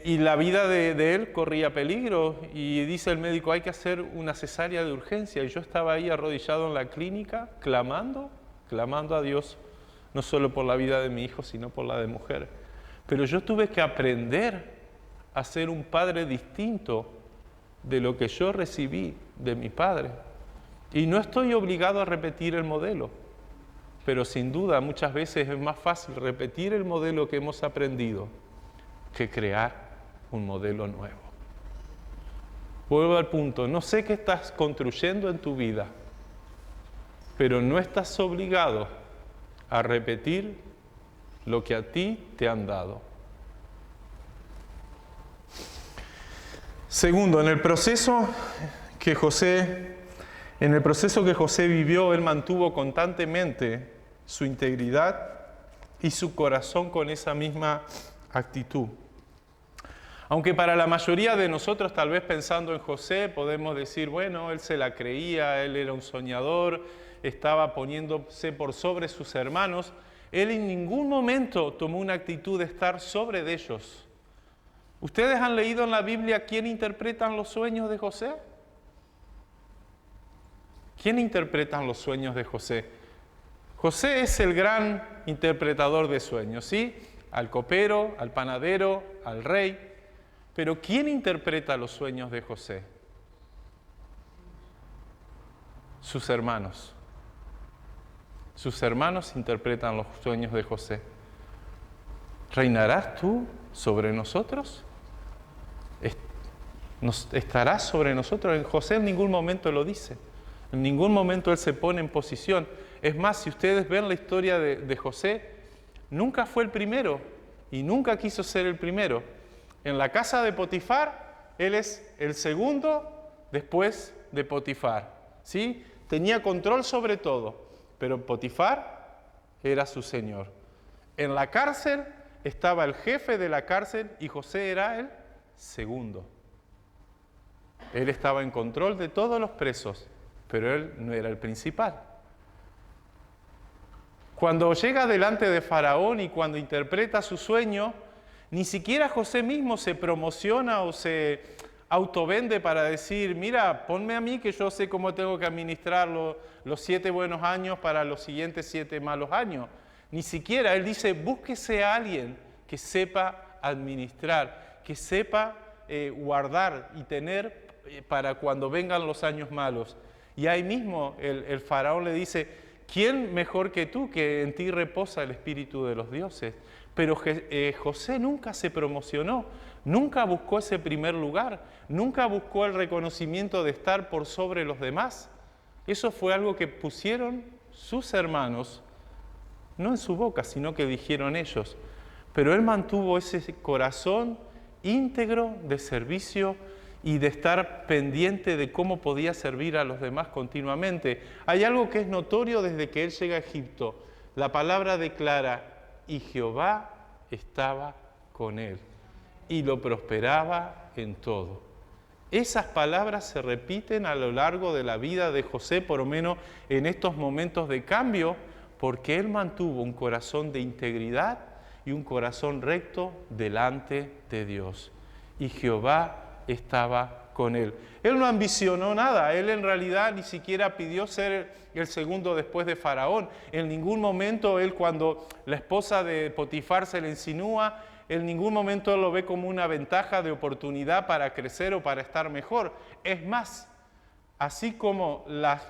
Y la vida de él corría peligro y dice el médico, hay que hacer una cesárea de urgencia. Y yo estaba ahí arrodillado en la clínica, clamando a Dios, no solo por la vida de mi hijo, sino por la de mujer. Pero yo tuve que aprender a ser un padre distinto de lo que yo recibí de mi padre. Y no estoy obligado a repetir el modelo, pero sin duda muchas veces es más fácil repetir el modelo que hemos aprendido que crear un modelo nuevo. Vuelvo al punto, no sé qué estás construyendo en tu vida, pero no estás obligado a repetir lo que a ti te han dado. Segundo, en el proceso que José vivió, él mantuvo constantemente su integridad y su corazón con esa misma actitud. Aunque para la mayoría de nosotros, tal vez pensando en José, podemos decir, bueno, él se la creía, él era un soñador, estaba poniéndose por sobre sus hermanos. Él en ningún momento tomó una actitud de estar sobre de ellos. ¿Ustedes han leído en la Biblia quién interpretan los sueños de José? ¿Quién interpretan los sueños de José? José es el gran interpretador de sueños, ¿sí? Al copero, al panadero, al rey. Pero ¿quién interpreta los sueños de José? Sus hermanos. Sus hermanos interpretan los sueños de José. ¿Reinarás tú sobre nosotros? ¿Estarás sobre nosotros? José en ningún momento lo dice. En ningún momento él se pone en posición. Es más, si ustedes ven la historia de José, nunca fue el primero y nunca quiso ser el primero. En la casa de Potifar, él es el segundo después de Potifar, ¿sí? Tenía control sobre todo, pero Potifar era su señor. En la cárcel estaba el jefe de la cárcel y José era el segundo. Él estaba en control de todos los presos, pero él no era el principal. Cuando llega delante de Faraón y cuando interpreta su sueño, ni siquiera José mismo se promociona o se autovende para decir, mira, ponme a mí que yo sé cómo tengo que administrar los 7 buenos años para los siguientes 7 malos años. Ni siquiera, él dice, búsquese a alguien que sepa administrar, que sepa guardar y tener para cuando vengan los años malos. Y ahí mismo el faraón le dice, ¿quién mejor que tú, que en ti reposa el espíritu de los dioses? Pero José nunca se promocionó, nunca buscó ese primer lugar, nunca buscó el reconocimiento de estar por sobre los demás. Eso fue algo que pusieron sus hermanos, no en su boca, sino que dijeron ellos. Pero él mantuvo ese corazón íntegro de servicio y de estar pendiente de cómo podía servir a los demás continuamente. Hay algo que es notorio desde que él llega a Egipto. La palabra declara, y Jehová estaba con él, y lo prosperaba en todo. Esas palabras se repiten a lo largo de la vida de José, por lo menos en estos momentos de cambio, porque él mantuvo un corazón de integridad y un corazón recto delante de Dios. Y Jehová estaba con él. Él no ambicionó nada, él en realidad ni siquiera pidió ser el segundo después de Faraón. En ningún momento él, cuando la esposa de Potifar se le insinúa, en ningún momento él lo ve como una ventaja de oportunidad para crecer o para estar mejor. Es más, así como las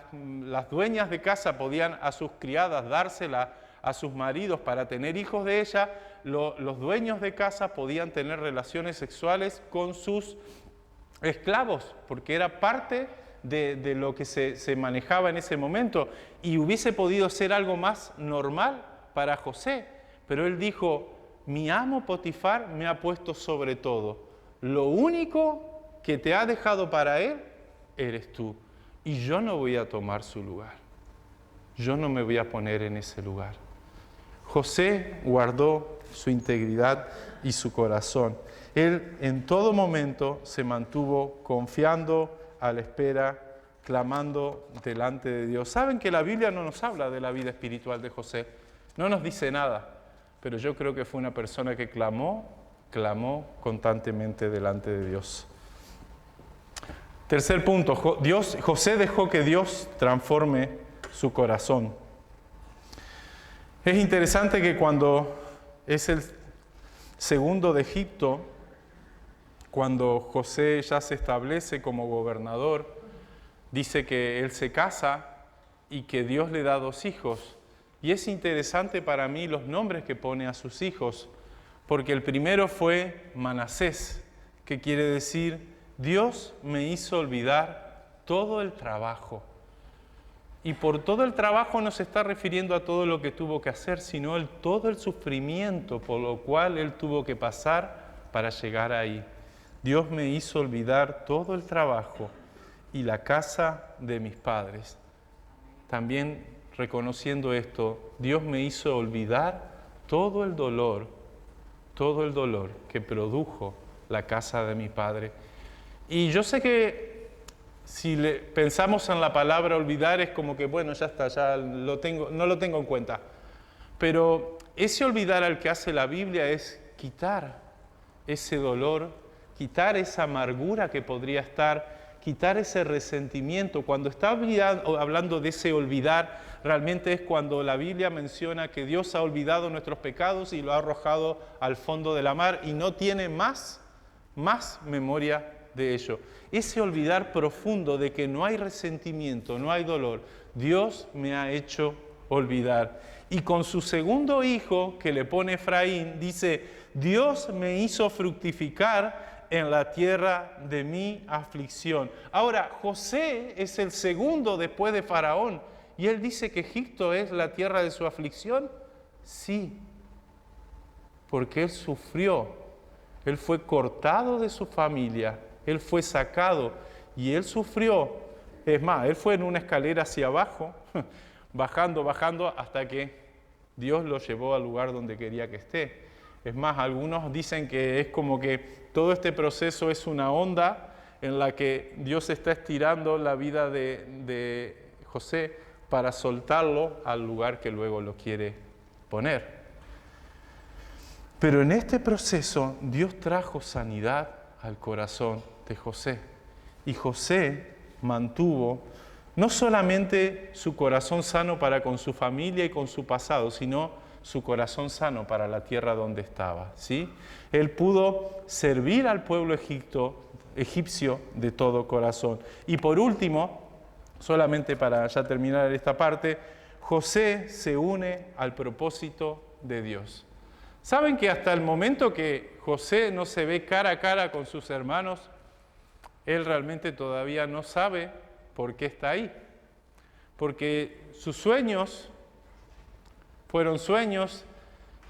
dueñas de casa podían a sus criadas dársela a sus maridos para tener hijos de ella, los dueños de casa podían tener relaciones sexuales con sus esclavos, porque era parte de lo que se manejaba en ese momento, y hubiese podido ser algo más normal para José, pero él dijo, mi amo Potifar me ha puesto sobre todo, lo único que te ha dejado para él, eres tú, y yo no voy a tomar su lugar, yo no me voy a poner en ese lugar. José guardó su integridad y su corazón. Él en todo momento se mantuvo confiando a la espera, clamando delante de Dios. Saben que la Biblia no nos habla de la vida espiritual de José, no nos dice nada, pero yo creo que fue una persona que clamó constantemente delante de Dios. Tercer punto, José dejó que Dios transforme su corazón. Es interesante que cuando es el segundo de Egipto, cuando José ya se establece como gobernador, dice que él se casa y que Dios le da 2 hijos. Y es interesante para mí los nombres que pone a sus hijos, porque el primero fue Manasés, que quiere decir, Dios me hizo olvidar todo el trabajo. Y por todo el trabajo no se está refiriendo a todo lo que tuvo que hacer, sino todo el sufrimiento por lo cual él tuvo que pasar para llegar ahí. Dios me hizo olvidar todo el trabajo y la casa de mis padres. También reconociendo esto, Dios me hizo olvidar todo el dolor que produjo la casa de mi padre. Y yo sé que si pensamos en la palabra olvidar es como que, bueno, ya está, ya no lo tengo en cuenta. Pero ese olvidar al que hace la Biblia es quitar ese dolor, quitar esa amargura que podría estar, quitar ese resentimiento. Cuando está hablando de ese olvidar, realmente es cuando la Biblia menciona que Dios ha olvidado nuestros pecados y lo ha arrojado al fondo de la mar y no tiene más memoria de ello. Ese olvidar profundo de que no hay resentimiento, no hay dolor. Dios me ha hecho olvidar. Y con su segundo hijo, que le pone Efraín, dice, Dios me hizo fructificar en la tierra de mi aflicción. Ahora, José es el segundo después de Faraón. ¿Y él dice que Egipto es la tierra de su aflicción? Sí, porque él sufrió. Él fue cortado de su familia. Él fue sacado y él sufrió. Es más, él fue en una escalera hacia abajo, bajando, hasta que Dios lo llevó al lugar donde quería que esté. Es más, algunos dicen que es como que todo este proceso es una onda en la que Dios está estirando la vida de José para soltarlo al lugar que luego lo quiere poner. Pero en este proceso Dios trajo sanidad al corazón de José. Y José mantuvo no solamente su corazón sano para con su familia y con su pasado, sino su corazón sano para la tierra donde estaba, ¿sí? Él pudo servir al pueblo egipcio de todo corazón. Y por último, solamente para ya terminar esta parte, José se une al propósito de Dios. ¿Saben que hasta el momento que José no se ve cara a cara con sus hermanos, él realmente todavía no sabe por qué está ahí? Porque sus sueños fueron sueños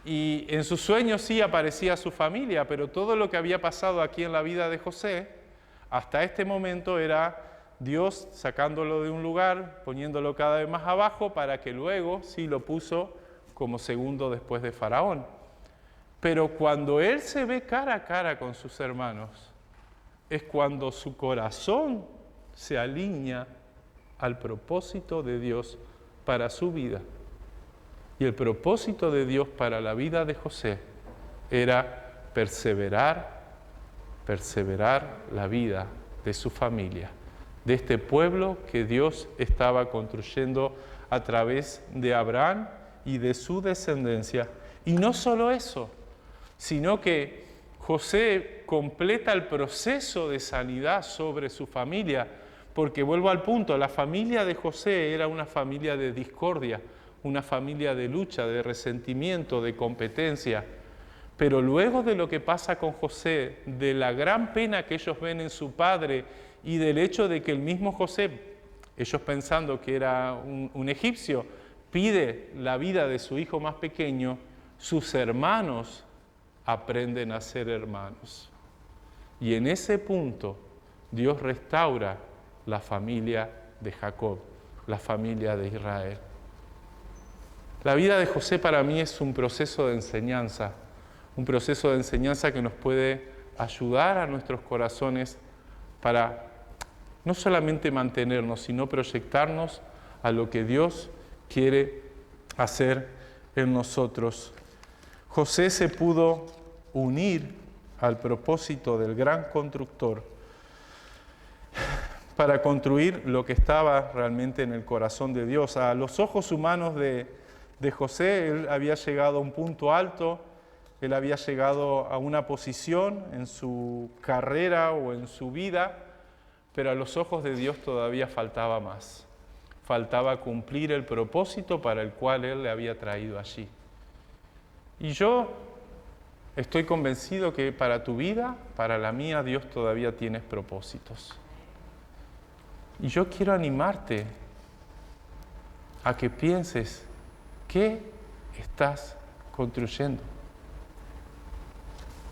y en sus sueños sí aparecía su familia, pero todo lo que había pasado aquí en la vida de José, hasta este momento era Dios sacándolo de un lugar, poniéndolo cada vez más abajo para que luego sí lo puso como segundo después de Faraón. Pero cuando él se ve cara a cara con sus hermanos, es cuando su corazón se alinea al propósito de Dios para su vida. Y el propósito de Dios para la vida de José era perseverar la vida de su familia, de este pueblo que Dios estaba construyendo a través de Abraham y de su descendencia. Y no solo eso, sino que José completa el proceso de sanidad sobre su familia, porque vuelvo al punto, la familia de José era una familia de discordia, una familia de lucha, de resentimiento, de competencia. Pero luego de lo que pasa con José, de la gran pena que ellos ven en su padre y del hecho de que el mismo José, ellos pensando que era un egipcio, pide la vida de su hijo más pequeño, sus hermanos aprenden a ser hermanos. Y en ese punto Dios restaura la familia de Jacob, la familia de Israel. La vida de José para mí es un proceso de enseñanza que nos puede ayudar a nuestros corazones para no solamente mantenernos, sino proyectarnos a lo que Dios quiere hacer en nosotros. José se pudo unir al propósito del gran constructor para construir lo que estaba realmente en el corazón de Dios. A los ojos humanos de José, él había llegado a un punto alto, él había llegado a una posición en su carrera o en su vida, pero a los ojos de Dios todavía faltaba más. faltaba cumplir el propósito para el cual Él le había traído allí. Y yo estoy convencido que para tu vida, para la mía, Dios todavía tiene propósitos. Y yo quiero animarte a que pienses, ¿qué estás construyendo?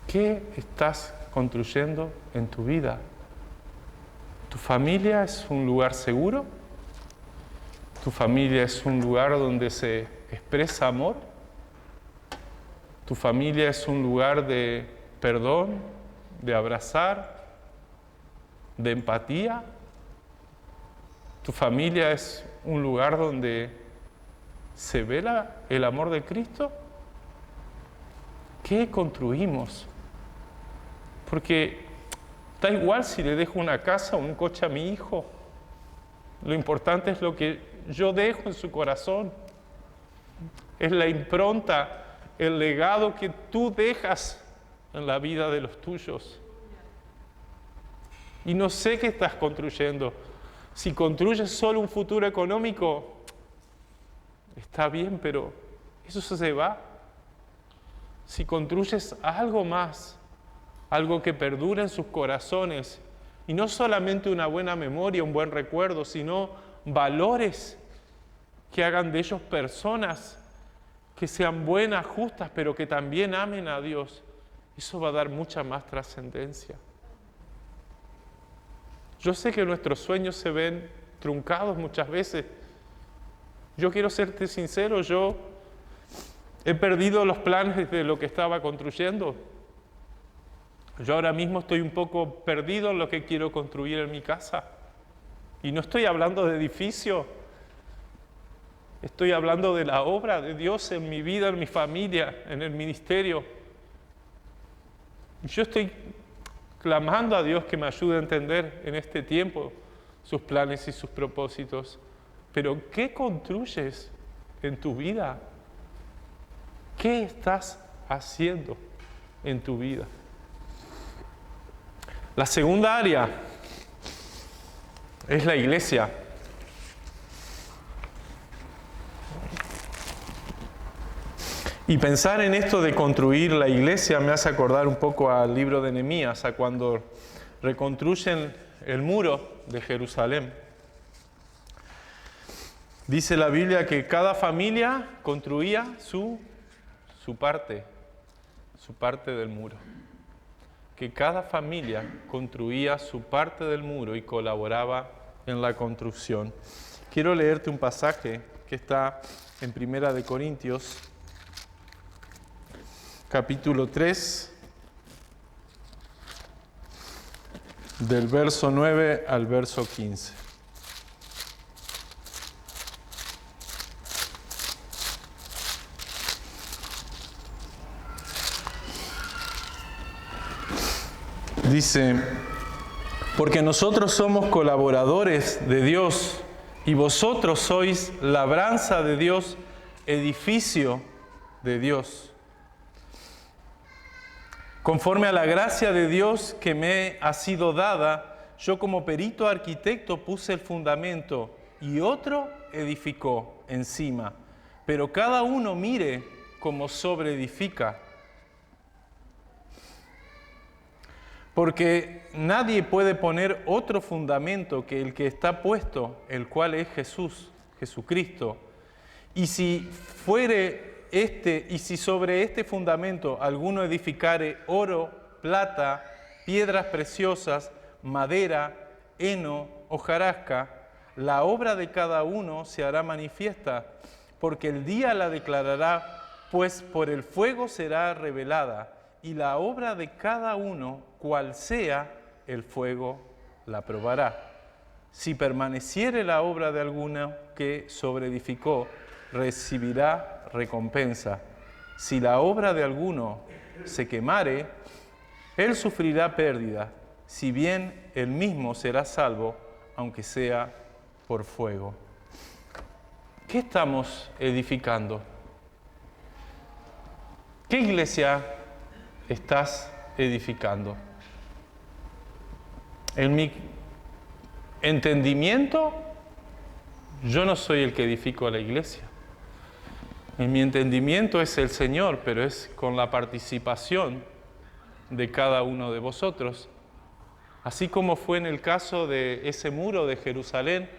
¿Qué estás construyendo en tu vida? ¿Tu familia es un lugar seguro? ¿Tu familia es un lugar donde se expresa amor? ¿Tu familia es un lugar de perdón, de abrazar, de empatía? ¿Tu familia es un lugar donde se ve el amor de Cristo? ¿Qué construimos? Porque da igual si le dejo una casa o un coche a mi hijo. Lo importante es lo que yo dejo en su corazón. Es la impronta, el legado que tú dejas en la vida de los tuyos. Y no sé qué estás construyendo. Si construyes solo un futuro económico, está bien, pero eso se va. Si construyes algo más, algo que perdure en sus corazones, y no solamente una buena memoria, un buen recuerdo, sino valores que hagan de ellos personas que sean buenas, justas, pero que también amen a Dios, eso va a dar mucha más trascendencia. Yo sé que nuestros sueños se ven truncados muchas veces. Yo quiero serte sincero, yo he perdido los planes de lo que estaba construyendo. Yo ahora mismo estoy un poco perdido en lo que quiero construir en mi casa. Y no estoy hablando de edificio, estoy hablando de la obra de Dios en mi vida, en mi familia, en el ministerio. Yo estoy clamando a Dios que me ayude a entender en este tiempo sus planes y sus propósitos. Pero ¿qué construyes en tu vida? ¿Qué estás haciendo en tu vida? La segunda área es la iglesia. Y pensar en esto de construir la iglesia me hace acordar un poco al libro de Nehemías, a cuando reconstruyen el muro de Jerusalén. Dice la Biblia que cada familia construía su parte del muro. Que cada familia construía su parte del muro y colaboraba en la construcción. Quiero leerte un pasaje que está en Primera de Corintios, capítulo 3, del verso 9 al verso 15. Dice, porque nosotros somos colaboradores de Dios y vosotros sois labranza de Dios, edificio de Dios. Conforme a la gracia de Dios que me ha sido dada, yo como perito arquitecto puse el fundamento y otro edificó encima. Pero cada uno mire cómo sobreedifica. Porque nadie puede poner otro fundamento que el que está puesto, el cual es Jesucristo. Y si sobre este fundamento alguno edificare oro, plata, piedras preciosas, madera, heno, hojarasca, la obra de cada uno se hará manifiesta, porque el día la declarará, pues por el fuego será revelada, y la obra de cada uno, cual sea, el fuego la probará. Si permaneciere la obra de alguno que sobreedificó, recibirá recompensa. Si la obra de alguno se quemare, él sufrirá pérdida, si bien él mismo será salvo, aunque sea por fuego. ¿Qué estamos edificando? ¿Qué iglesia estás edificando? En mi entendimiento, Yo no soy el que edifico a la iglesia. En mi entendimiento es el Señor, pero es con la participación de cada uno de vosotros. Así como fue en el caso de ese muro de Jerusalén,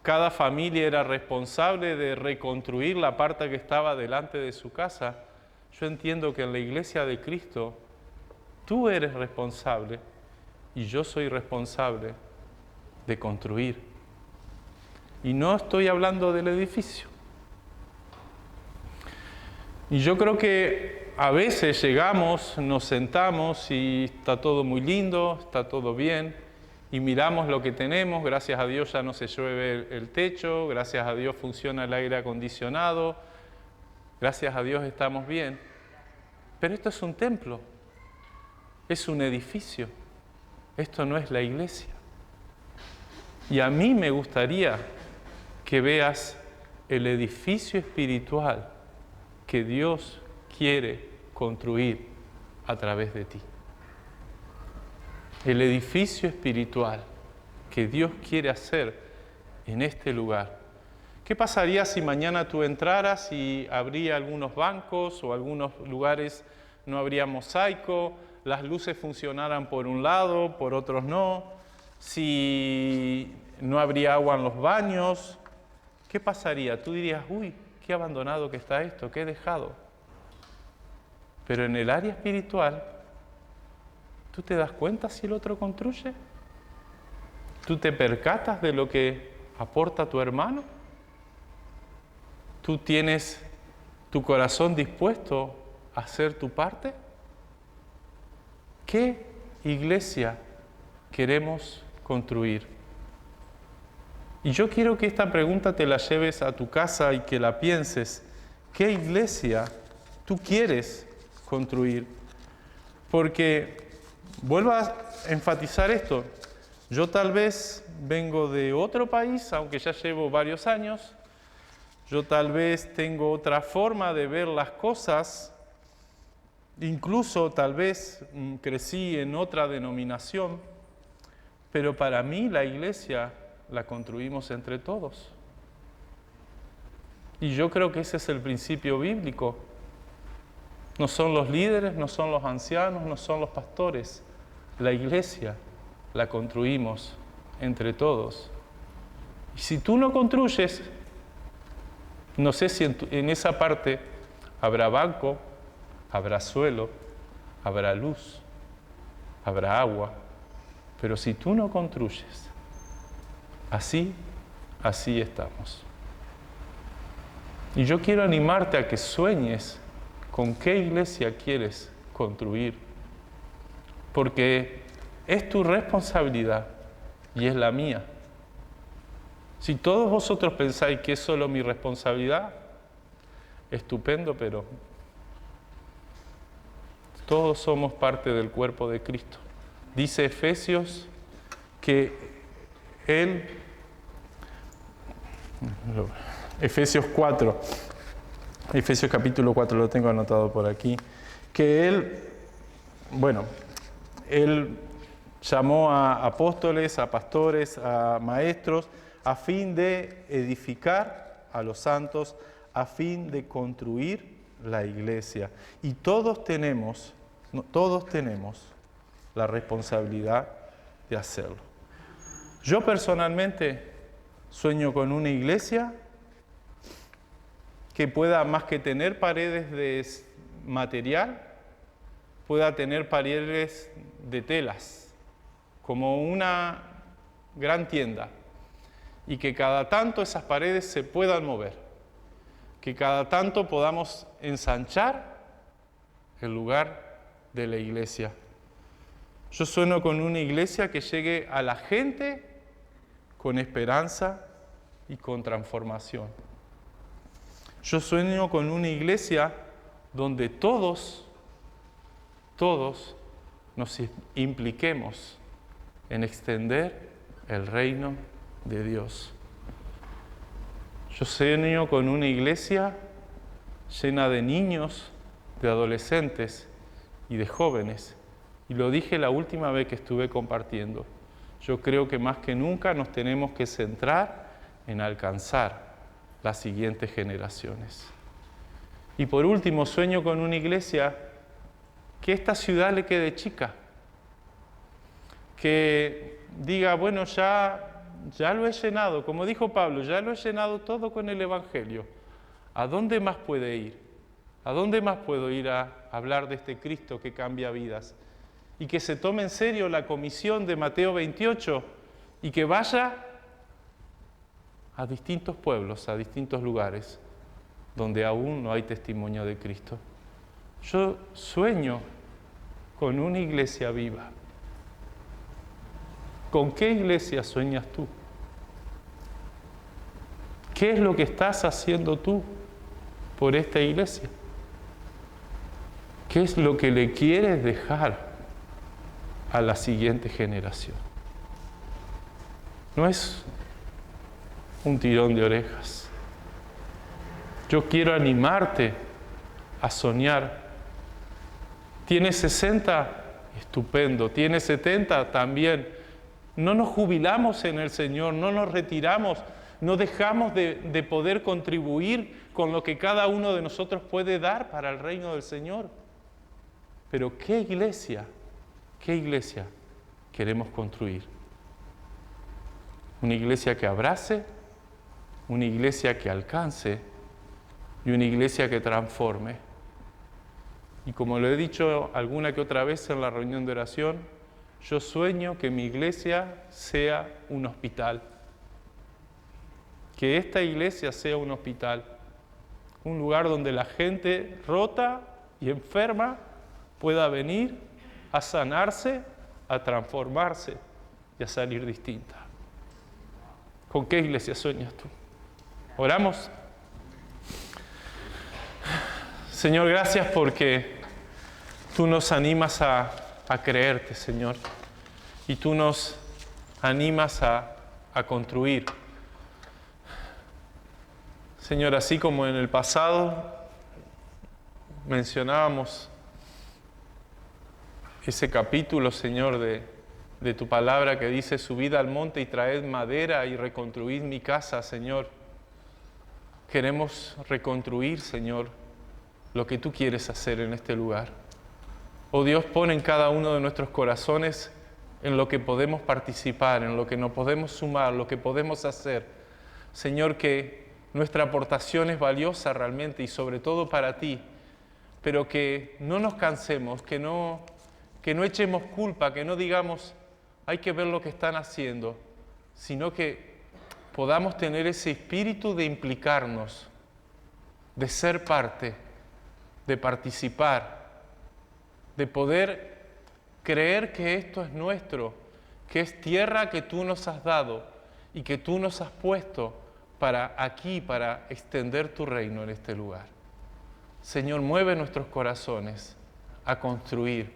cada familia era responsable de reconstruir la parte que estaba delante de su casa. Yo entiendo que en la iglesia de Cristo tú eres responsable y yo soy responsable de construir. Y no estoy hablando del edificio. Y yo creo que a veces llegamos, nos sentamos y está todo muy lindo, está todo bien, y miramos lo que tenemos. Gracias a Dios ya no se llueve el techo, gracias a Dios funciona el aire acondicionado, gracias a Dios estamos bien. Pero esto es un templo, es un edificio, esto no es la iglesia. Y a mí me gustaría que veas el edificio espiritual que Dios quiere construir a través de ti. El edificio espiritual que Dios quiere hacer en este lugar. ¿Qué pasaría si mañana tú entraras y habría algunos bancos o algunos lugares no habría mosaico, las luces funcionaran por un lado, por otros no, si no habría agua en los baños? ¿Qué pasaría? Tú dirías, uy, qué abandonado que está esto, qué dejado. Pero en el área espiritual, ¿tú te das cuenta si el otro construye? ¿Tú te percatas de lo que aporta tu hermano? ¿Tú tienes tu corazón dispuesto a hacer tu parte? ¿Qué iglesia queremos construir? Y yo quiero que esta pregunta te la lleves a tu casa y que la pienses. ¿Qué iglesia tú quieres construir? Porque, vuelvo a enfatizar esto, yo tal vez vengo de otro país, aunque ya llevo varios años, yo tal vez tengo otra forma de ver las cosas, incluso tal vez crecí en otra denominación, pero para mí la iglesia la construimos entre todos. Y yo creo que ese es el principio bíblico. No son los líderes, no son los ancianos, no son los pastores. La iglesia la construimos entre todos. Y si tú no construyes, no sé si en esa parte habrá banco, habrá suelo, habrá luz, habrá agua. Pero si tú no construyes, así estamos. Y yo quiero animarte a que sueñes con qué iglesia quieres construir, porque es tu responsabilidad y es la mía. Si todos vosotros pensáis que es solo mi responsabilidad, estupendo, pero todos somos parte del cuerpo de Cristo. Dice Efesios que Efesios capítulo 4, lo tengo anotado por aquí, que Él llamó a apóstoles, a pastores, a maestros, a fin de edificar a los santos, a fin de construir la iglesia. Y todos tenemos la responsabilidad de hacerlo. Yo personalmente sueño con una iglesia que pueda, más que tener paredes de material, pueda tener paredes de telas, como una gran tienda, y que cada tanto esas paredes se puedan mover, que cada tanto podamos ensanchar el lugar de la iglesia. Yo sueño con una iglesia que llegue a la gente con esperanza y con transformación. Yo sueño con una iglesia donde todos nos impliquemos en extender el reino de Dios. Yo sueño con una iglesia llena de niños, de adolescentes y de jóvenes. Y lo dije la última vez que estuve compartiendo. Yo creo que más que nunca nos tenemos que centrar en alcanzar las siguientes generaciones. Y por último, sueño con una iglesia que esta ciudad le quede chica, que diga, bueno, ya lo he llenado, como dijo Pablo, ya lo he llenado todo con el Evangelio. ¿A dónde más puede ir? ¿A dónde más puedo ir a hablar de este Cristo que cambia vidas? Y que se tome en serio la comisión de Mateo 28 y que vaya a distintos pueblos, a distintos lugares donde aún no hay testimonio de Cristo. Yo sueño con una iglesia viva. ¿Con qué iglesia sueñas tú? ¿Qué es lo que estás haciendo tú por esta iglesia? ¿Qué es lo que le quieres dejar a la siguiente generación? No es un tirón de orejas. Yo quiero animarte a soñar. ¿Tienes 60? Estupendo. ¿Tienes 70? También. No nos jubilamos en el Señor, no nos retiramos, no dejamos de poder contribuir con lo que cada uno de nosotros puede dar para el reino del Señor. Pero ¿qué iglesia queremos construir? Una iglesia que abrace, una iglesia que alcance y una iglesia que transforme. Y como lo he dicho alguna que otra vez en la reunión de oración, yo sueño que mi iglesia sea un hospital. Que esta iglesia sea un hospital. Un lugar donde la gente rota y enferma pueda venir a sanarse, a transformarse y a salir distinta. ¿Con qué iglesia sueñas tú? ¿Oramos? Señor, gracias porque tú nos animas a creerte, Señor, y tú nos animas a construir. Señor, así como en el pasado mencionábamos ese capítulo, Señor, de tu palabra que dice, subid al monte y traed madera y reconstruid mi casa, Señor. Queremos reconstruir, Señor, lo que tú quieres hacer en este lugar. Oh Dios, pon en cada uno de nuestros corazones en lo que podemos participar, en lo que nos podemos sumar, lo que podemos hacer. Señor, que nuestra aportación es valiosa realmente y sobre todo para ti, pero que no nos cansemos, que no echemos culpa, que no digamos, hay que ver lo que están haciendo, sino que podamos tener ese espíritu de implicarnos, de ser parte, de participar, de poder creer que esto es nuestro, que es tierra que tú nos has dado y que tú nos has puesto para aquí, para extender tu reino en este lugar. Señor, mueve nuestros corazones a construir.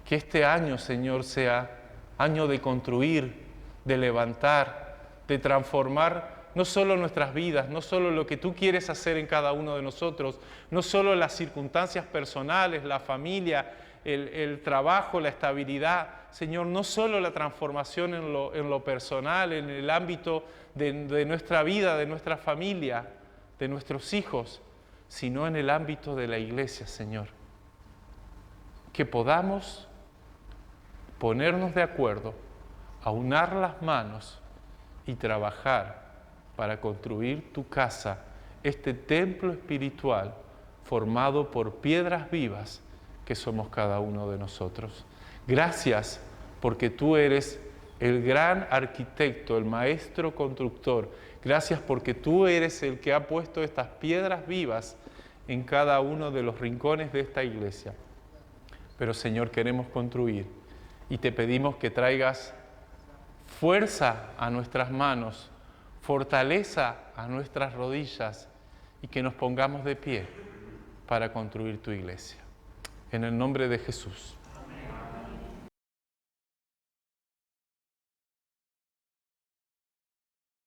Que este año, Señor, sea año de construir, de levantar, de transformar no solo nuestras vidas, no solo lo que tú quieres hacer en cada uno de nosotros, no solo las circunstancias personales, la familia, el trabajo, la estabilidad. Señor, no solo la transformación en lo personal, en el ámbito de nuestra vida, de nuestra familia, de nuestros hijos, sino en el ámbito de la iglesia, Señor. Que podamos ponernos de acuerdo, aunar las manos y trabajar para construir tu casa, este templo espiritual formado por piedras vivas que somos cada uno de nosotros. Gracias porque tú eres el gran arquitecto, el maestro constructor. Gracias porque tú eres el que ha puesto estas piedras vivas en cada uno de los rincones de esta iglesia. Pero Señor, queremos construir y te pedimos que traigas fuerza a nuestras manos, fortaleza a nuestras rodillas y que nos pongamos de pie para construir tu iglesia. En el nombre de Jesús.